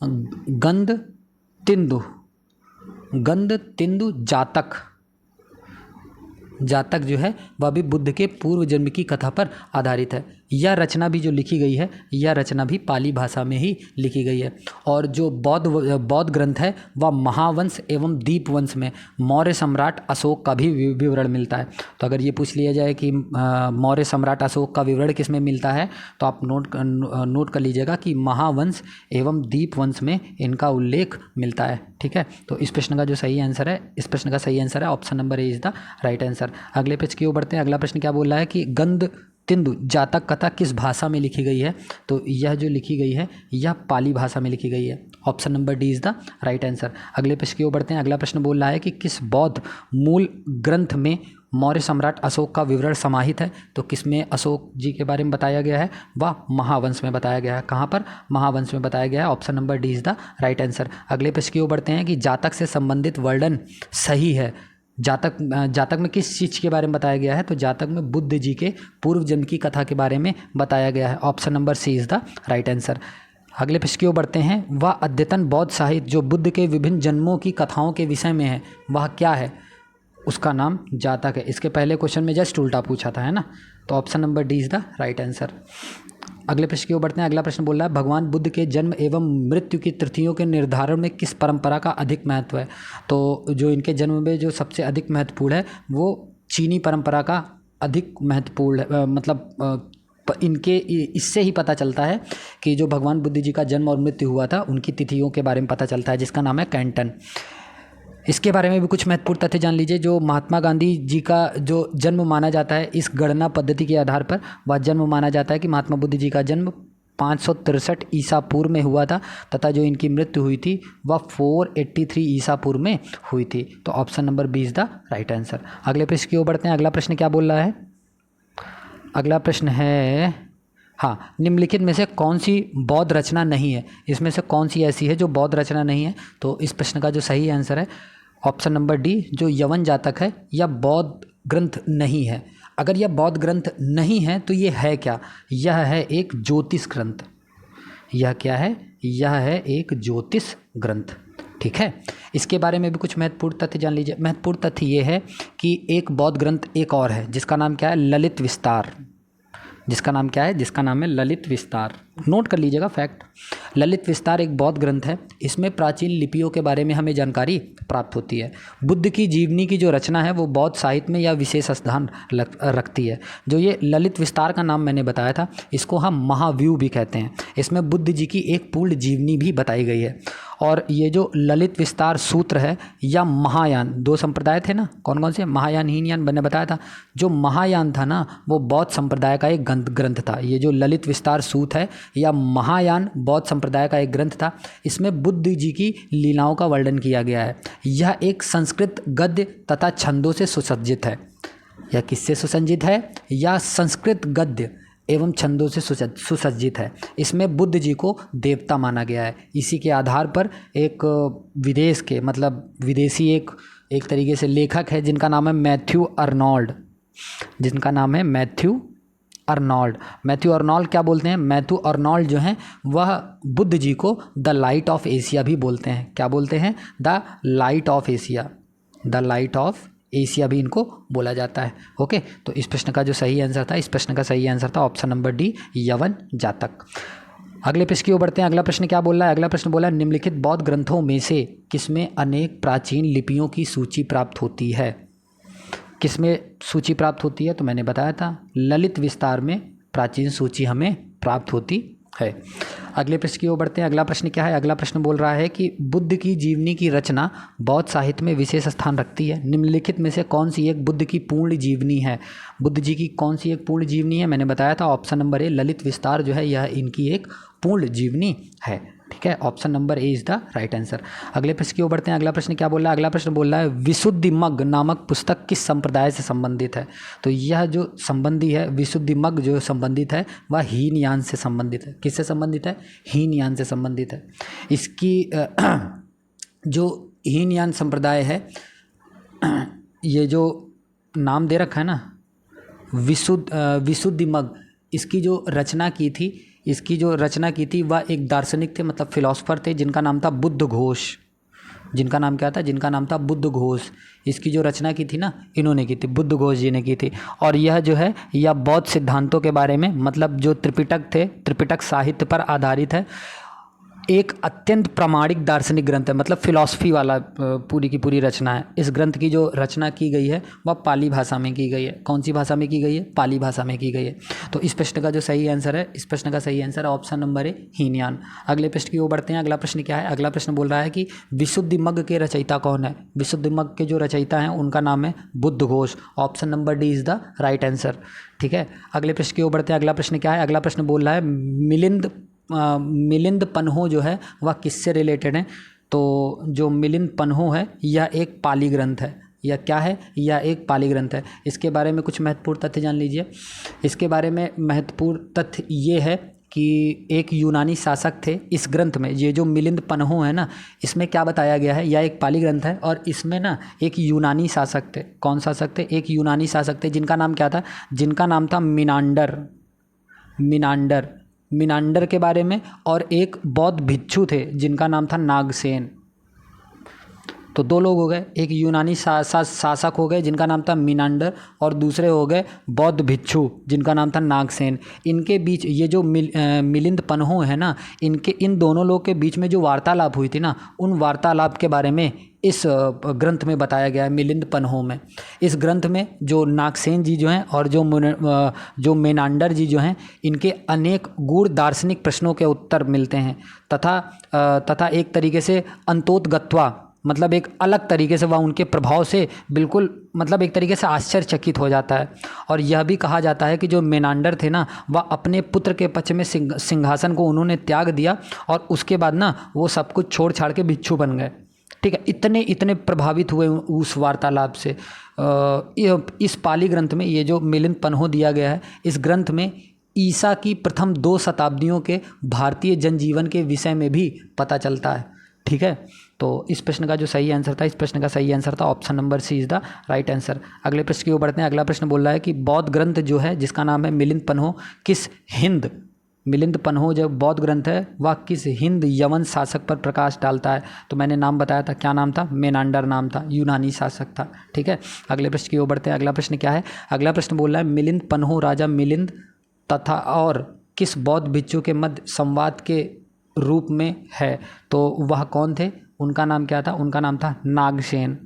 गंध तिंदु जातक, जातक जो है वह भी बुद्ध के पूर्व जन्म की कथा पर आधारित है। यह रचना भी जो लिखी गई है, यह रचना भी पाली भाषा में ही लिखी गई है। और जो बौद्ध ग्रंथ है वह महावंश एवं दीपवंश में मौर्य सम्राट अशोक का भी विवरण मिलता है। तो अगर ये पूछ लिया जाए कि मौर्य सम्राट अशोक का विवरण किस में मिलता है, तो आप नोट कर लीजिएगा कि महावंश एवं दीपवंश में इनका उल्लेख मिलता है। ठीक है, तो इस प्रश्न का जो सही आंसर है, इस प्रश्न का सही आंसर है option number A is the right answer. अगले पेज की ओर बढ़ते हैं। अगला प्रश्न क्या बोल रहा है कि गंध तिंदु जातक कथा किस भाषा में लिखी गई है? तो यह जो लिखी गई है यह पाली भाषा में लिखी गई है। Option number D is the right answer. अगले प्रश्न की ओर बढ़ते हैं। अगला प्रश्न बोल रहा है कि किस बौद्ध मूल ग्रंथ में मौर्य सम्राट अशोक का विवरण समाहित है? तो किसमें अशोक जी के बारे में बताया गया है? वह महावंश में बताया गया है। कहाँ पर? महावंश में बताया गया है। Option number D is the right answer. अगले प्रश्न की ओर बढ़ते हैं कि जातक से संबंधित वर्णन सही है। जातक में किस चीज़ के बारे में बताया गया है? तो जातक में बुद्ध जी के पूर्व जन्म की कथा के बारे में बताया गया है। Option number C is the right answer. अगले प्रश्न की ओर बढ़ते हैं। वह अद्यतन बौद्ध साहित्य जो बुद्ध के विभिन्न जन्मों की कथाओं के विषय में है, वह क्या है? उसका नाम जातक है। इसके पहले क्वेश्चन में जस्ट उल्टा पूछा था, है ना। तो option number D is the right answer. अगले प्रश्न की ओर बढ़ते हैं। अगला प्रश्न बोल रहा है भगवान बुद्ध के जन्म एवं मृत्यु की तिथियों के निर्धारण में किस परंपरा का अधिक महत्व है? तो जो इनके जन्म में जो सबसे अधिक महत्वपूर्ण है वो चीनी परंपरा का अधिक महत्वपूर्ण है। इनके इससे ही पता चलता है कि जो भगवान बुद्ध जी का जन्म और मृत्यु हुआ था उनकी तिथियों के बारे में पता चलता है, जिसका नाम है कैंटन। इसके बारे में भी कुछ महत्वपूर्ण तथ्य जान लीजिए। जो महात्मा गांधी जी का जो जन्म माना जाता है, इस गणना पद्धति के आधार पर वह जन्म माना जाता है कि महात्मा बुद्ध जी का जन्म 563 ईसा पूर्व में हुआ था, तथा जो इनकी मृत्यु हुई थी वह 483 ईसा पूर्व में हुई थी। तो option number B is the right answer. अगले प्रश्न की ओर बढ़ते हैं। अगला प्रश्न क्या बोल रहा है? अगला प्रश्न है, हाँ, निम्नलिखित में से कौन सी बौद्ध रचना नहीं है? इसमें से कौन सी ऐसी है जो बौद्ध रचना नहीं है? तो इस प्रश्न का जो सही आंसर है ऑप्शन नंबर डी, जो यवन जातक है यह बौद्ध ग्रंथ नहीं है। अगर यह बौद्ध ग्रंथ नहीं है तो ये है क्या? यह है एक ज्योतिष ग्रंथ। यह क्या है? यह है एक ज्योतिष ग्रंथ। ठीक है, इसके बारे में भी कुछ महत्वपूर्ण तथ्य जान लीजिए। महत्वपूर्ण तथ्य ये है कि एक बौद्ध ग्रंथ एक और है जिसका नाम क्या है? ललित विस्तार। जिसका नाम क्या है? जिसका नाम है ललित विस्तार। नोट कर लीजिएगा फैक्ट। ललित विस्तार एक बौद्ध ग्रंथ है। इसमें प्राचीन लिपियों के बारे में हमें जानकारी प्राप्त होती है। बुद्ध की जीवनी की जो रचना है वो बौद्ध साहित्य में यह विशेष स्थान रखती है। जो ये ललित विस्तार का नाम मैंने बताया था, इसको हम महाव्यूह भी कहते हैं। इसमें बुद्ध जी की एक पूर्ण जीवनी भी बताई गई है। और ये जो ललित विस्तार सूत्र है या महायान, दो संप्रदाय थे ना, कौन कौन से? महायान, हीनयान, मैंने बताया था। जो महायान था ना वो बौद्ध संप्रदाय का एक ग्रंथ था। ये जो ललित विस्तार सूत्र है या महायान बौद्ध संप्रदाय का एक ग्रंथ था। इसमें बुद्ध जी की लीलाओं का वर्णन किया गया है। यह एक संस्कृत गद्य तथा छंदों से सुसज्जित है। यह किससे सुसज्जित है? या संस्कृत गद्य एवं छंदों से सुसज्जित है। इसमें बुद्ध जी को देवता माना गया है। इसी के आधार पर एक विदेश के, मतलब विदेशी एक तरीके से लेखक है जिनका नाम है मैथ्यू अर्नोल्ड। जिनका नाम है मैथ्यू अर्नोल्ड। मैथ्यू अर्नोल्ड क्या बोलते हैं? मैथ्यू अर्नोल्ड जो हैं वह बुद्ध जी को द लाइट ऑफ एशिया भी बोलते हैं। क्या बोलते हैं? The light of Asia. The light of Asia भी इनको बोला जाता है। ओके, तो इस प्रश्न का जो सही आंसर था, इस प्रश्न का सही आंसर था ऑप्शन नंबर डी, यवन जातक। अगले प्रश्न की ओर बढ़ते हैं। अगला प्रश्न क्या बोल रहा है? अगला प्रश्न बोला निम्नलिखित बौद्ध ग्रंथों में से किसमें अनेक प्राचीन लिपियों की सूची प्राप्त होती है? किसमें सूची प्राप्त होती है? तो मैंने बताया था ललित विस्तार में प्राचीन सूची हमें प्राप्त होती है। अगले प्रश्न की ओर बढ़ते हैं। अगला प्रश्न क्या है? अगला प्रश्न बोल रहा है कि बुद्ध की जीवनी की रचना बौद्ध साहित्य में विशेष स्थान रखती है। निम्नलिखित में से कौन सी एक बुद्ध की पूर्ण जीवनी है? बुद्ध जी की कौन सी एक पूर्ण जीवनी है? मैंने बताया था ऑप्शन नंबर ए, ललित विस्तार जो है यह इनकी एक पूर्ण जीवनी है। ठीक है, option number A is the right answer. अगले प्रश्न की ओर बढ़ते हैं। अगला प्रश्न क्या बोल रहा है? अगला प्रश्न बोल रहा है विशुद्धिमग्ग नामक पुस्तक किस संप्रदाय से संबंधित है? तो यह जो संबंधी है, विशुद्धिमग्ग जो संबंधित है वह हीनयान से संबंधित है। किससे संबंधित है? हीनयान से संबंधित है। इसकी जो हीनयान संप्रदाय है, ये जो नाम दे रखा है ना विशुद्धिमग्ग, इसकी जो रचना की थी वह एक दार्शनिक थे, मतलब फिलोसोफर थे जिनका नाम था बुद्ध घोष। जिनका नाम क्या था, जिनका नाम था बुद्ध घोष। इसकी जो रचना की थी ना, इन्होंने की थी, बुद्ध घोष जी ने की थी। और यह जो है यह बौद्ध सिद्धांतों के बारे में, मतलब जो त्रिपिटक थे, त्रिपिटक साहित्य पर आधारित है। एक अत्यंत प्रामाणिक दार्शनिक ग्रंथ है, मतलब फिलॉसफी वाला पूरी की पूरी रचना है। इस ग्रंथ की जो रचना की गई है वह पाली भाषा में की गई है। कौन सी भाषा में की गई है? पाली भाषा में की गई है। तो इस प्रश्न का जो सही आंसर है, इस प्रश्न का सही आंसर है ऑप्शन नंबर ए, हीनयान। अगले प्रश्न की ओर बढ़ते हैं। अगला प्रश्न क्या है? अगला प्रश्न बोल रहा है कि विशुद्धिमग्ग के रचयिता कौन है? विशुद्धिमग्ग के जो रचयिता हैं उनका नाम है Buddha Ghosh. Option number D is the right answer. ठीक है, अगले प्रश्न की ओर बढ़ते हैं। अगला प्रश्न क्या है? अगला प्रश्न बोल रहा है मिलिंद पन्हो जो है वह किससे रिलेटेड है? तो जो मिलिंद पन्हो है यह एक पाली ग्रंथ है। यह क्या है? यह एक पाली ग्रंथ है। इसके बारे में कुछ महत्वपूर्ण तथ्य जान लीजिए। इसके बारे में महत्वपूर्ण तथ्य ये है कि एक यूनानी शासक थे इस ग्रंथ में। ये जो मिलिंद पन्हो है ना, इसमें क्या बताया गया है? यह एक पाली ग्रंथ है और इसमें ना एक यूनानी शासक थे। कौन शासक थे? एक यूनानी शासक थे जिनका नाम क्या था? जिनका नाम था मिनांडर के बारे में। और एक बौद्ध भिक्षु थे जिनका नाम था नागसेन। तो दो लोग हो गए, एक यूनानी शासक हो गए जिनका नाम था मिनांडर, और दूसरे हो गए बौद्ध भिक्षु जिनका नाम था नागसेन। इनके बीच ये जो मिलिंद पन्हो है ना, इन दोनों लोग के बीच में जो वार्तालाप हुई थी ना, उन वार्तालाप के बारे में इस ग्रंथ में बताया गया है, मिलिंद पन्हो में। इस ग्रंथ में जो नागसेन जी जो हैं और जो मेनांडर जी जो हैं, इनके अनेक गूढ़ दार्शनिक प्रश्नों के उत्तर मिलते हैं तथा एक तरीके से अंतोतगत्वा, मतलब एक अलग तरीके से वह उनके प्रभाव से बिल्कुल, मतलब एक तरीके से आश्चर्यचकित हो जाता है। और यह भी कहा जाता है कि जो मेनांडर थे ना, वह अपने पुत्र के पक्ष में सिंहासन को उन्होंने त्याग दिया और उसके बाद ना वो सब कुछ छोड़ छाड़ के भिक्षु बन गए। ठीक है, इतने प्रभावित हुए उस वार्तालाप से। इस पाली ग्रंथ में ये जो मिलिंद पन्हो दिया गया है, इस ग्रंथ में ईसा की प्रथम 2 शताब्दियों के भारतीय जनजीवन के विषय में भी पता चलता है। ठीक है, तो इस प्रश्न का जो सही आंसर था, इस प्रश्न का सही आंसर था option number C is the right answer. अगले प्रश्न की ओर बढ़ते हैं। अगला प्रश्न बोल रहा है कि बौद्ध ग्रंथ जो है जिसका नाम है मिलिंद पन्हो जो बौद्ध ग्रंथ है वह किस हिंद यवन शासक पर प्रकाश डालता है? तो मैंने नाम बताया था, क्या नाम था? मेनांडर नाम था, यूनानी शासक था। ठीक है, अगले प्रश्न की ओर बढ़ते हैं। अगला प्रश्न क्या है? अगला प्रश्न बोल रहा है मिलिंद पन्हो राजा मिलिंद तथा और किस बौद्ध भिक्षु के मध्य संवाद के रूप में है? तो वह कौन थे? उनका नाम क्या था? उनका नाम था नागसेन।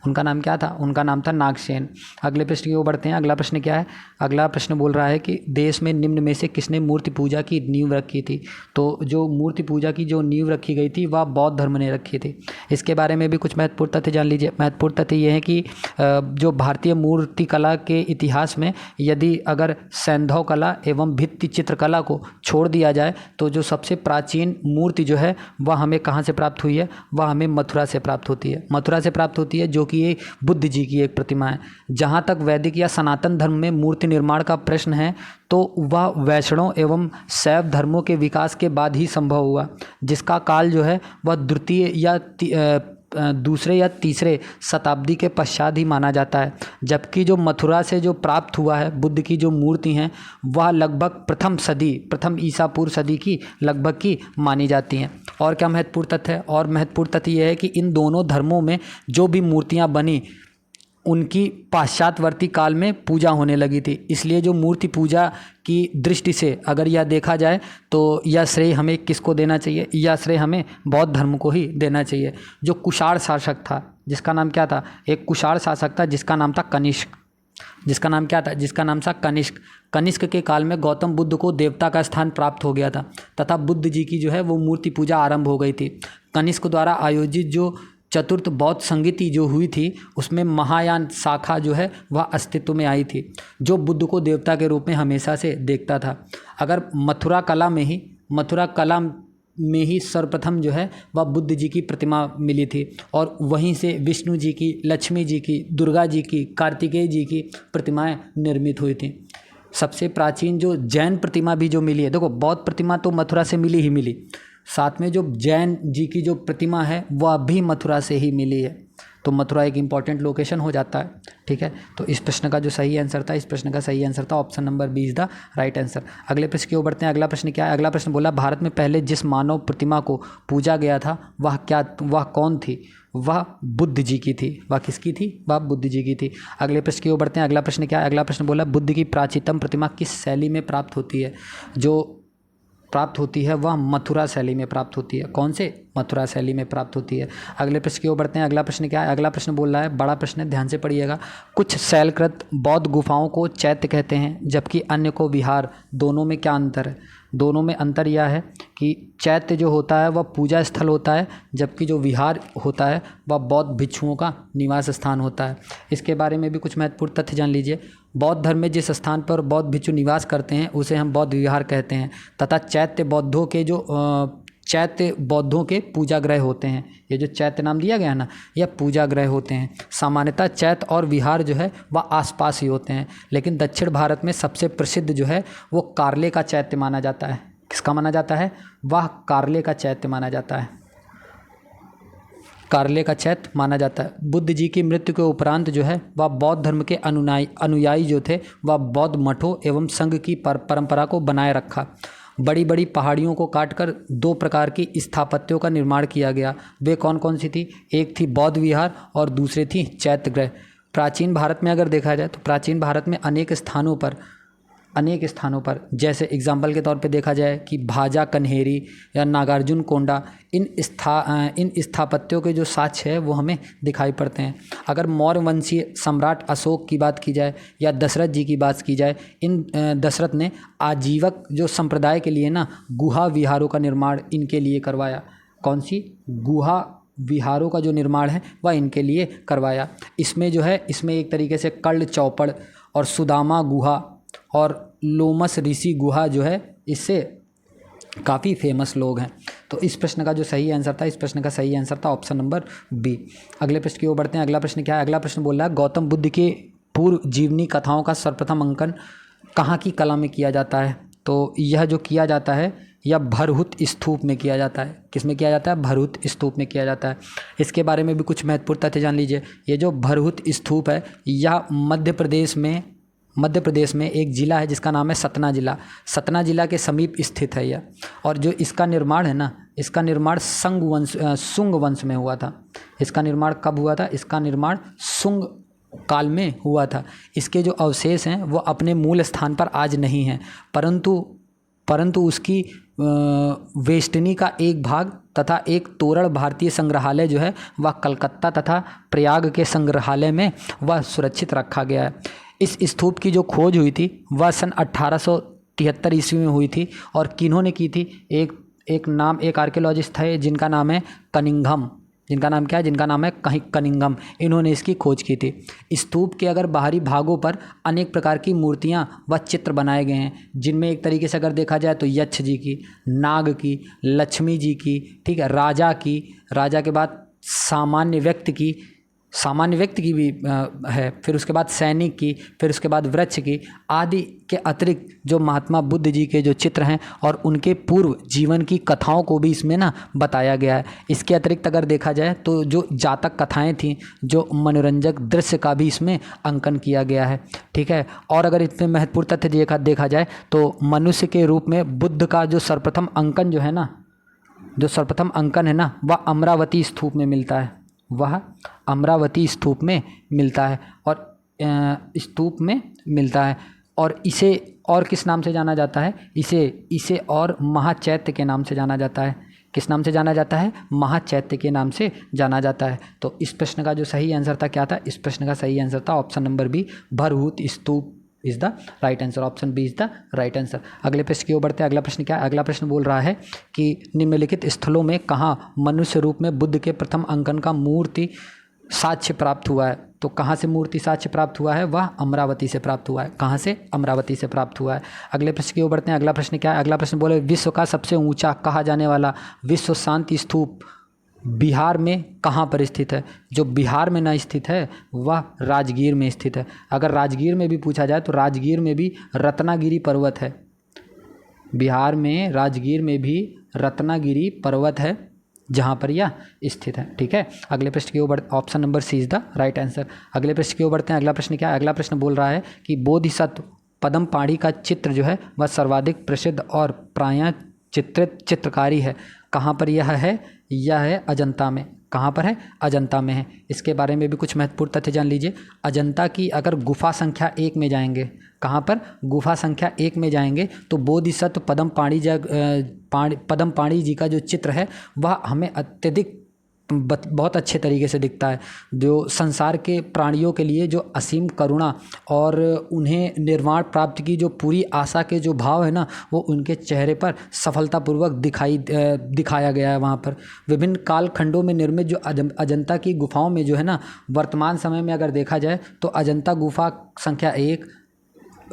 उनका नाम क्या था? उनका नाम था नागसेन। अगले प्रश्न की ओर बढ़ते हैं। अगला प्रश्न क्या है? अगला प्रश्न बोल रहा है कि देश में निम्न में से किसने मूर्ति पूजा की नींव रखी थी? तो जो मूर्ति पूजा की जो नींव रखी गई थी वह बौद्ध धर्म ने रखी थी। इसके बारे में भी कुछ महत्वपूर्ण तथ्य जान लीजिए। महत्वपूर्ण तथ्य ये है कि जो भारतीय मूर्ति कला के इतिहास में यदि अगर सैंधव कला एवं भित्ति चित्रकला को छोड़ दिया जाए तो जो सबसे प्राचीन मूर्ति जो है वह हमें कहाँ से प्राप्त हुई है? वह हमें मथुरा से प्राप्त होती है। मथुरा से प्राप्त होती है, जो कि ये बुद्ध जी की एक प्रतिमा है। जहाँ तक वैदिक या सनातन धर्म में मूर्ति निर्माण का प्रश्न है तो वह वैष्णव एवं शैव धर्मों के विकास के बाद ही संभव हुआ, जिसका काल जो है वह द्वितीय या दूसरे या तीसरे शताब्दी के पश्चात ही माना जाता है। जबकि जो मथुरा से जो प्राप्त हुआ है बुद्ध की जो मूर्ति हैं वह लगभग प्रथम ईसा पूर्व सदी की लगभग की मानी जाती हैं। और क्या महत्वपूर्ण तथ्य है? और महत्वपूर्ण तथ्य यह है कि इन दोनों धर्मों में जो भी मूर्तियां बनी उनकी पाश्चात्यवर्ती काल में पूजा होने लगी थी। इसलिए जो मूर्ति पूजा की दृष्टि से अगर यह देखा जाए तो यह श्रेय हमें किसको देना चाहिए? यह श्रेय हमें बौद्ध धर्म को ही देना चाहिए। जो कुषाण शासक था, जिसका नाम क्या था? एक कुषाण शासक था जिसका नाम था कनिष्क। जिसका नाम क्या था? जिसका नाम था कनिष्क। कनिष्क के काल में गौतम बुद्ध को देवता का स्थान प्राप्त हो गया था तथा बुद्ध जी की जो है वो मूर्ति पूजा आरंभ हो गई थी। कनिष्क द्वारा आयोजित जो चतुर्थ बौद्ध संगीति जो हुई थी उसमें महायान शाखा जो है वह अस्तित्व में आई थी, जो बुद्ध को देवता के रूप में हमेशा से देखता था। अगर मथुरा कला में ही सर्वप्रथम जो है वह बुद्ध जी की प्रतिमा मिली थी और वहीं से विष्णु जी की, लक्ष्मी जी की, दुर्गा जी की, कार्तिकेय जी की प्रतिमाएं निर्मित हुई थी। सबसे प्राचीन जो जैन प्रतिमा भी जो मिली है, देखो बौद्ध प्रतिमा तो मथुरा से मिली, साथ में जो जैन जी की जो प्रतिमा है वह भी मथुरा से ही मिली है। तो मथुरा एक इंपॉर्टेंट लोकेशन हो जाता है। ठीक है, तो इस प्रश्न का जो सही आंसर था, इस प्रश्न का सही आंसर था option number B is the right answer. अगले प्रश्न की ओर बढ़ते हैं। अगला प्रश्न क्या है? अगला प्रश्न बोला भारत में पहले जिस मानव प्रतिमा को पूजा गया था वह कौन थी? वह बुद्ध जी की थी। वह किसकी थी? वह बुद्ध जी की थी। अगले प्रश्न की ओर बढ़ते हैं। अगला प्रश्न क्या है? अगला प्रश्न बोला बुद्ध की प्राचीनतम प्रतिमा किस शैली में प्राप्त होती है? जो प्राप्त होती है वह मथुरा शैली में प्राप्त होती है। कौन से? मथुरा शैली में प्राप्त होती है। अगले प्रश्न की ओर बढ़ते हैं। अगला प्रश्न क्या है? अगला प्रश्न बोल रहा है, बड़ा प्रश्न है, ध्यान से पढ़िएगा। कुछ शैलकृत बौद्ध गुफाओं को चैत्य कहते हैं जबकि अन्य को विहार। दोनों में क्या अंतर है? दोनों में अंतर यह है कि चैत्य जो होता है वह पूजा स्थल होता है, जबकि जो विहार होता है वह बौद्ध भिक्षुओं का निवास स्थान होता है। इसके बारे में भी कुछ महत्वपूर्ण तथ्य जान लीजिए। बौद्ध धर्म में जिस स्थान पर बौद्ध भिक्षु निवास करते हैं उसे हम बौद्ध विहार कहते हैं, तथा चैत्य बौद्धों के पूजा गृह होते हैं। ये जो चैत्य नाम दिया गया है ना, यह पूजा गृह होते हैं। सामान्यतः चैत्य और विहार जो है वह आसपास ही होते हैं, लेकिन दक्षिण भारत में सबसे प्रसिद्ध जो है वो कार्ले का चैत्य माना जाता है। किसका माना जाता है? वह कार्ले का चैत्य माना जाता है। कार्ले का चैत्य माना जाता है। बुद्ध जी की मृत्यु के उपरांत जो है वह बौद्ध धर्म के अनुयायी जो थे वह बौद्ध मठों एवं संघ की परंपरा को बनाए रखा। बड़ी बड़ी पहाड़ियों को काटकर दो प्रकार की स्थापत्यों का निर्माण किया गया। वे कौन कौन सी थी? एक थी बौद्ध विहार और दूसरी थी चैत्य गृह। प्राचीन भारत में अगर देखा जाए तो प्राचीन भारत में अनेक स्थानों पर जैसे एग्जाम्पल के तौर पे देखा जाए कि भाजा कन्हेरी या नागार्जुन कोंडा, इन स्थापत्यों के जो साक्ष्य है वो हमें दिखाई पड़ते हैं। अगर मौर्य वंशीय सम्राट अशोक की बात की जाए या दशरथ जी की बात की जाए, दशरथ ने आजीवक जो संप्रदाय के लिए ना गुहा विहारों का निर्माण इनके लिए करवाया। कौन सी? गुहा विहारों का जो निर्माण है वह इनके लिए करवाया। इसमें जो है इसमें एक तरीके से कर्ण चौपड़ और सुदामा गुहा और लोमस ऋषि गुहा जो है इससे काफ़ी फेमस लोग हैं। तो इस प्रश्न का जो सही आंसर था, इस प्रश्न का सही आंसर था ऑप्शन नंबर बी। अगले प्रश्न की ओर बढ़ते हैं। अगला प्रश्न क्या है? अगला प्रश्न बोल रहा है गौतम बुद्ध के पूर्व जीवनी कथाओं का सर्वप्रथम अंकन कहाँ की कला में किया जाता है? तो यह जो किया जाता है यह भरहुत स्तूप में किया जाता है। किस में किया जाता है? भरहुत स्तूप में किया जाता है। इसके बारे में भी कुछ महत्वपूर्ण तथ्य जान लीजिए। ये जो भरहुत स्तूप है यह मध्य प्रदेश में एक ज़िला है जिसका नाम है सतना ज़िला। सतना ज़िला के समीप स्थित है यह। और जो इसका निर्माण है ना, इसका निर्माण शुंग वंश में हुआ था। इसका निर्माण कब हुआ था? इसका निर्माण शुंग काल में हुआ था। इसके जो अवशेष हैं वो अपने मूल स्थान पर आज नहीं हैं, परंतु उसकी वेष्टनी का एक भाग तथा एक तोरण भारतीय संग्रहालय जो है वह कलकत्ता तथा प्रयाग के संग्रहालय में वह सुरक्षित रखा गया है। इस स्तूप की जो खोज हुई थी वह सन 1873 ईस्वी में हुई थी। और किन्होंने की थी? एक आर्कियोलॉजिस्ट थे जिनका नाम है कनिंघम। जिनका नाम क्या है? जिनका नाम है कनिंघम। इन्होंने इसकी खोज की थी। स्तूप के अगर बाहरी भागों पर अनेक प्रकार की मूर्तियां व चित्र बनाए गए हैं, जिनमें एक तरीके से अगर देखा जाए तो यक्ष जी की, नाग की, लक्ष्मी जी की, ठीक है, राजा के बाद सामान्य व्यक्ति की भी है, फिर उसके बाद सैनिक की, फिर उसके बाद वृक्ष की आदि के अतिरिक्त जो महात्मा बुद्ध जी के जो चित्र हैं और उनके पूर्व जीवन की कथाओं को भी इसमें ना बताया गया है। इसके अतिरिक्त अगर देखा जाए तो जो जातक कथाएं थीं, जो मनोरंजक दृश्य का भी इसमें अंकन किया गया है। ठीक है, और अगर इसमें महत्वपूर्ण तथ्य देखा जाए तो मनुष्य के रूप में बुद्ध का जो सर्वप्रथम अंकन है ना वह अमरावती स्तूप में मिलता है। वह अमरावती स्तूप में मिलता है और इसे और किस नाम से जाना जाता है? इसे और महाचैत्य के नाम से जाना जाता है। किस नाम से जाना जाता है? महाचैत्य के नाम से जाना जाता है। तो इस प्रश्न का जो सही आंसर था क्या था? इस प्रश्न का सही आंसर था option number B, Bharhut stupa is the right answer. Option B is the right answer. अगले प्रश्न की ओर बढ़ते हैं। अगला प्रश्न क्या है? अगला प्रश्न बोल रहा है कि निम्नलिखित स्थलों में कहाँ मनुष्य रूप में बुद्ध के प्रथम अंकन का मूर्ति साक्ष्य प्राप्त हुआ है? तो कहाँ से मूर्ति साक्ष्य प्राप्त हुआ है? वह अमरावती से प्राप्त हुआ है। कहाँ से? अमरावती से प्राप्त हुआ है। अगले प्रश्न की ओर बढ़ते हैं। अगला प्रश्न क्या है? अगला प्रश्न बोले विश्व का सबसे ऊंचा कहा जाने वाला विश्व शांति स्तूप बिहार में कहाँ पर स्थित है? जो बिहार में न स्थित है वह राजगीर में स्थित है। अगर राजगीर में भी पूछा जाए तो राजगीर में भी रत्नागिरी पर्वत है। बिहार में राजगीर में भी रत्नागिरी पर्वत है। जहाँ पर यह स्थित है। ठीक है, अगले प्रश्न की ओर option number C is the right answer. अगले प्रश्न की ओर बढ़ते हैं। अगला प्रश्न क्या है? अगला प्रश्न बोल रहा है कि बोधिसत्व पद्मपाणि का चित्र जो है वह सर्वाधिक प्रसिद्ध और प्रायः चित्रित चित्रकारी है। कहाँ पर यह है? यह है अजंता में। कहाँ पर है? अजंता में है। इसके बारे में भी कुछ महत्वपूर्ण तथ्य जान लीजिए। अजंता की अगर गुफा संख्या 1 में जाएंगे, कहाँ पर? गुफा संख्या 1 में जाएंगे तो बोधिसत्व पद्मपाणि जी का जो चित्र है वह हमें अत्यधिक बहुत अच्छे तरीके से दिखता है। जो संसार के प्राणियों के लिए जो असीम करुणा और उन्हें निर्वाण प्राप्ति की जो पूरी आशा के जो भाव है ना, वो उनके चेहरे पर सफलतापूर्वक दिखाया गया है। वहाँ पर विभिन्न कालखंडों में निर्मित जो अजंता की गुफाओं में जो है ना, वर्तमान समय में अगर देखा जाए तो अजंता गुफा संख्या 1,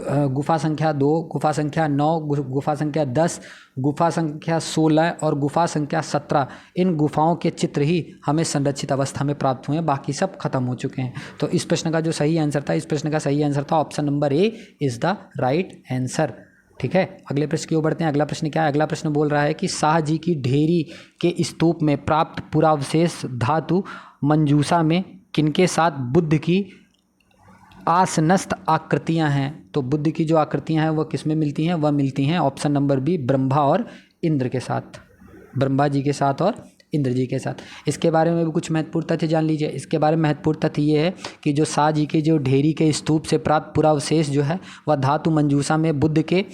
गुफा संख्या 2, गुफा संख्या 9, गुफा संख्या 10, गुफा संख्या 16 और गुफा संख्या 17, इन गुफाओं के चित्र ही हमें संरक्षित अवस्था में प्राप्त हुए हैं, बाकी सब खत्म हो चुके हैं। तो इस प्रश्न का जो सही आंसर था, इस प्रश्न का सही आंसर था option number A is the right answer. ठीक है, अगले प्रश्न की ओर बढ़ते हैं। अगला प्रश्न क्या है? अगला प्रश्न बोल रहा है कि शाह जी की ढेरी के स्तूप में प्राप्त पुरावशेष धातु मंजूषा में किनके साथ बुद्ध की आसनस्थ आकृतियां हैं? तो बुद्ध की जो आकृतियां हैं वह किस में मिलती हैं? वह मिलती हैं ऑप्शन नंबर बी ब्रह्मा और इंद्र के साथ, ब्रह्मा जी के साथ और इंद्र जी के साथ। इसके बारे में भी कुछ महत्वपूर्ण तथ्य जान लीजिए। इसके बारे में महत्वपूर्ण तथ्य ये है कि जो शाह जी के जो ढेरी के स्तूप से प्राप्त पुरावशेष जो है वह धातु मंजूषा में बुद्ध के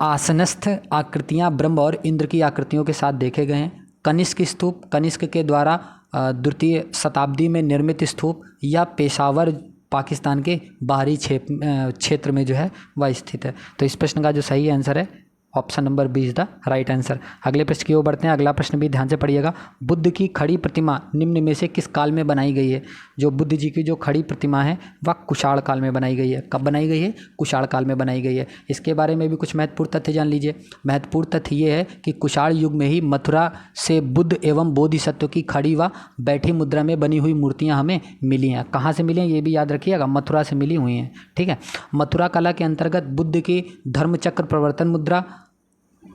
आसनस्थ आकृतियाँ ब्रह्म और इंद्र की आकृतियों के साथ देखे गए हैं। कनिष्क स्तूप, कनिष्क के द्वारा द्वितीय शताब्दी में निर्मित स्तूप या पेशावर पाकिस्तान के बाहरी क्षेत्र में जो है वह स्थित है। तो इस प्रश्न का जो सही आंसर है option number B is the right answer. अगले प्रश्न की ओर बढ़ते हैं। अगला प्रश्न भी ध्यान से पढ़िएगा। बुद्ध की खड़ी प्रतिमा निम्न में से किस काल में बनाई गई है? जो बुद्ध जी की जो खड़ी प्रतिमा है वह कुषाण काल में बनाई गई है। कब बनाई गई है? कुषाण काल में बनाई गई है। इसके बारे में भी कुछ महत्वपूर्ण तथ्य जान लीजिए। महत्वपूर्ण तथ्य ये है कि कुषाण युग में ही मथुरा से बुद्ध एवं बोधिसत्व की खड़ी व बैठी मुद्रा में बनी हुई मूर्तियाँ हमें मिली हैं। कहाँ से मिली हैं ये भी याद रखिएगा, मथुरा से मिली हुई हैं। ठीक है, मथुरा कला के अंतर्गत बुद्ध की धर्मचक्र प्रवर्तन मुद्रा,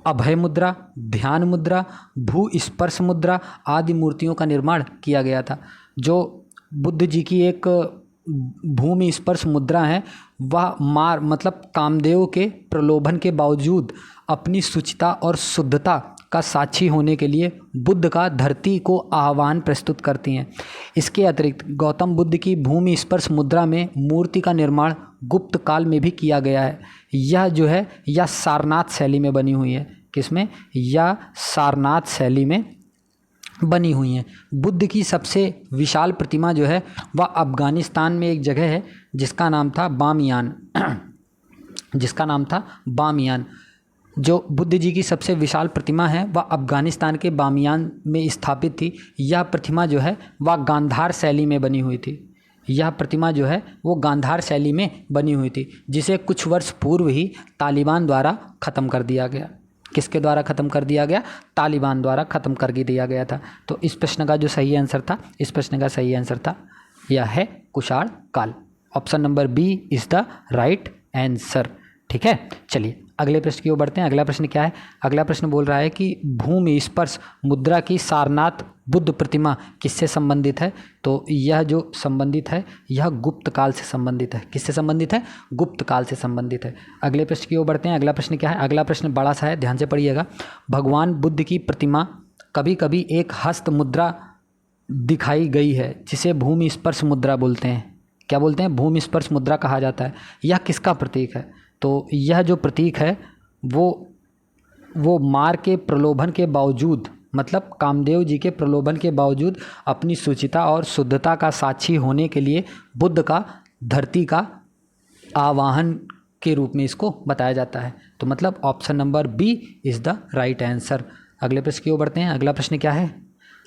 अभय मुद्रा, ध्यान मुद्रा, भू स्पर्श मुद्रा आदि मूर्तियों का निर्माण किया गया था। जो बुद्ध जी की एक भूमि स्पर्श मुद्रा है वह मतलब कामदेव के प्रलोभन के बावजूद अपनी शुचिता और शुद्धता का साक्षी होने के लिए बुद्ध का धरती को आह्वान प्रस्तुत करती हैं। इसके अतिरिक्त गौतम बुद्ध की भूमि स्पर्श मुद्रा में मूर्ति का निर्माण गुप्त काल में भी किया गया है। यह जो है यह सारनाथ शैली में बनी हुई है। किसमें? यह सारनाथ शैली में बनी हुई हैं। बुद्ध की सबसे विशाल प्रतिमा जो है वह अफ़गानिस्तान में एक जगह है जिसका नाम था बामियान जिसका नाम था बामियान। जो बुद्ध जी की सबसे विशाल प्रतिमा है वह अफ़गानिस्तान के बामियान में स्थापित थी। यह प्रतिमा जो है वह गांधार शैली में बनी हुई थी। यह प्रतिमा जो है वो गांधार शैली में बनी हुई थी, जिसे कुछ वर्ष पूर्व ही तालिबान द्वारा ख़त्म कर दिया गया। किसके द्वारा ख़त्म कर दिया गया? तालिबान द्वारा ख़त्म कर दिया गया था। तो इस प्रश्न का जो सही आंसर था, इस प्रश्न का सही आंसर था यह है कुषाण काल। Option number B is the right answer. ठीक है, चलिए अगले प्रश्न की ओर बढ़ते हैं। अगला प्रश्न क्या है? अगला प्रश्न बोल रहा है कि भूमि स्पर्श मुद्रा की सारनाथ बुद्ध प्रतिमा किससे संबंधित है? तो यह जो संबंधित है यह गुप्त काल से संबंधित है। किससे संबंधित है? गुप्त काल से संबंधित है। अगले प्रश्न की ओर बढ़ते हैं। अगला प्रश्न क्या है? अगला प्रश्न बड़ा सा है, ध्यान से पढ़िएगा। भगवान बुद्ध की प्रतिमा कभी कभी एक हस्त मुद्रा दिखाई गई है जिसे भूमि स्पर्श मुद्रा बोलते हैं। क्या बोलते हैं? भूमि स्पर्श मुद्रा कहा जाता है। यह किसका प्रतीक है? तो यह जो प्रतीक है वो मार के प्रलोभन के बावजूद, मतलब कामदेव जी के प्रलोभन के बावजूद अपनी शुचिता और शुद्धता का साक्षी होने के लिए बुद्ध का धरती का आवाहन के रूप में इसको बताया जाता है। तो मतलब option number B is the right answer. अगले प्रश्न की ओर बढ़ते हैं। अगला प्रश्न क्या है?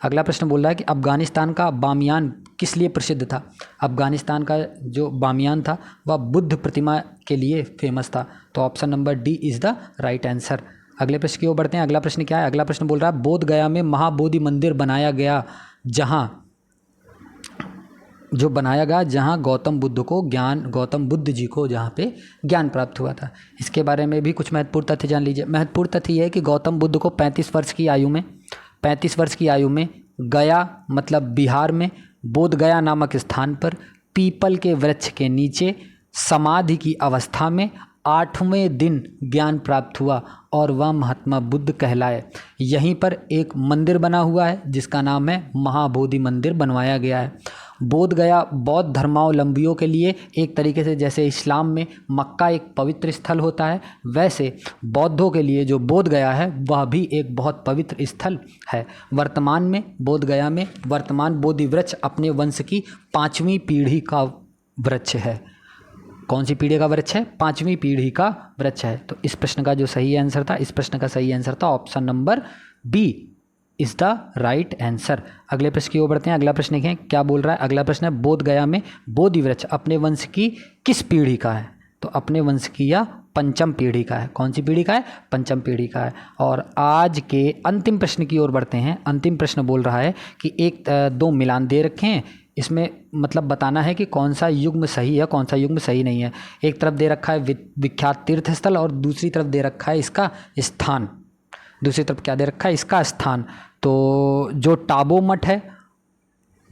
अगला प्रश्न बोल रहा है कि अफ़गानिस्तान का बामियान किस लिए प्रसिद्ध था? अफ़गानिस्तान का जो बामियान था वह बुद्ध प्रतिमा के लिए फेमस था। तो option number D is the right answer. अगले प्रश्न की ओर बढ़ते हैं। अगला प्रश्न क्या है? अगला प्रश्न बोल रहा है बोध गया में महाबोधि मंदिर बनाया गया जहाँ गौतम बुद्ध जी को जहाँ पे ज्ञान प्राप्त हुआ था। इसके बारे में भी कुछ महत्वपूर्ण तथ्य जान लीजिए। महत्वपूर्ण तथ्य यह है कि गौतम बुद्ध को 35 वर्ष की आयु में 35 वर्ष की आयु में गया मतलब बिहार में बोध गया नामक स्थान पर पीपल के वृक्ष के नीचे समाधि की अवस्था में 8वें दिन ज्ञान प्राप्त हुआ और वह महात्मा बुद्ध कहलाए। यहीं पर एक मंदिर बना हुआ है जिसका नाम है महाबोधि मंदिर बनवाया गया है। बोध गया बौद्ध धर्मावलंबियों के लिए एक तरीके से जैसे इस्लाम में मक्का एक पवित्र स्थल होता है, वैसे बौद्धों के लिए जो बोध गया है वह भी एक बहुत पवित्र स्थल है। वर्तमान में बोध गया में वर्तमान बोधि वृक्ष अपने वंश की 5वीं पीढ़ी का वृक्ष है। कौन सी पीढ़ी का वृक्ष है? 5वीं पीढ़ी का वृक्ष है। तो इस प्रश्न का जो सही आंसर था, इस प्रश्न का सही आंसर था option number B is the right answer. अगले प्रश्न की ओर बढ़ते हैं। अगला प्रश्न देखें क्या बोल रहा है। अगला प्रश्न है बोध गया में बोधि वृक्ष अपने वंश की किस पीढ़ी का है? तो अपने वंश की या 5वीं पीढ़ी का है। कौन सी पीढ़ी का है? 5वीं पीढ़ी का है। और आज के अंतिम प्रश्न की ओर बढ़ते हैं। अंतिम प्रश्न बोल रहा है कि दो मिलान दे रखे हैं, इसमें मतलब बताना है कि कौन सा युग्म सही है कौन सा युग्म सही नहीं है। एक तरफ दे रखा है विख्यात तीर्थ स्थल और दूसरी तरफ दे रखा है इसका स्थान। दूसरी तरफ क्या दे रखा है? इसका स्थान। तो जो टाबो मठ है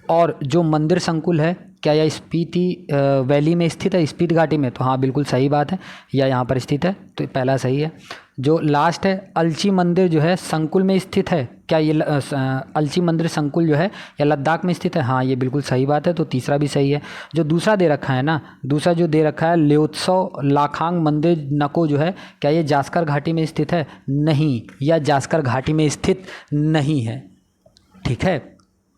और जो मंदिर संकुल है, क्या यह स्पीति वैली में स्थित है, स्पीति घाटी में? तो हाँ बिल्कुल सही बात है, या यहाँ पर स्थित है, तो पहला सही है। जो लास्ट है अलची मंदिर जो है संकुल में स्थित है, क्या ये अलची मंदिर संकुल जो है या लद्दाख में स्थित है? हाँ ये बिल्कुल सही बात है, तो तीसरा भी सही है। जो दूसरा दे रखा है ना, दूसरा जो दे रखा है ल्योत्सव लाखांग मंदिर नको जो है, क्या ये जास्कर घाटी में स्थित है? नहीं, या जास्कर घाटी में स्थित नहीं है। ठीक है,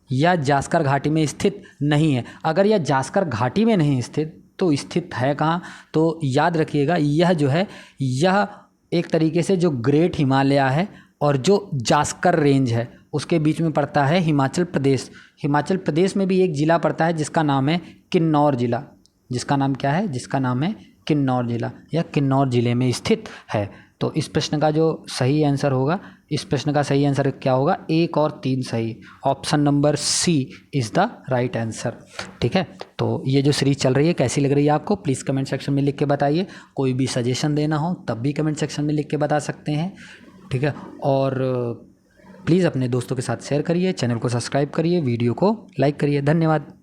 या जास्कर घाटी में स्थित नहीं है। अगर यह जास्कर घाटी में नहीं स्थित तो स्थित है कहाँ? तो याद रखिएगा यह जो है यह एक तरीके से जो ग्रेट हिमालय है और जो जास्कर रेंज है उसके बीच में पड़ता है हिमाचल प्रदेश। हिमाचल प्रदेश में भी एक ज़िला पड़ता है जिसका नाम है किन्नौर ज़िला। जिसका नाम क्या है? जिसका नाम है किन्नौर ज़िला, या किन्नौर ज़िले में स्थित है। तो इस प्रश्न का जो सही आंसर होगा, इस प्रश्न का सही आंसर क्या होगा? 1 और 3 सही। Option number C is the right answer. ठीक है, तो ये जो सीरीज चल रही है कैसी लग रही है आपको? प्लीज़ कमेंट सेक्शन में लिख के बताइए। कोई भी सजेशन देना हो तब भी कमेंट सेक्शन में लिख के बता सकते हैं। ठीक है, और प्लीज़ अपने दोस्तों के साथ शेयर करिए, चैनल को सब्सक्राइब करिए, वीडियो को लाइक करिए। धन्यवाद।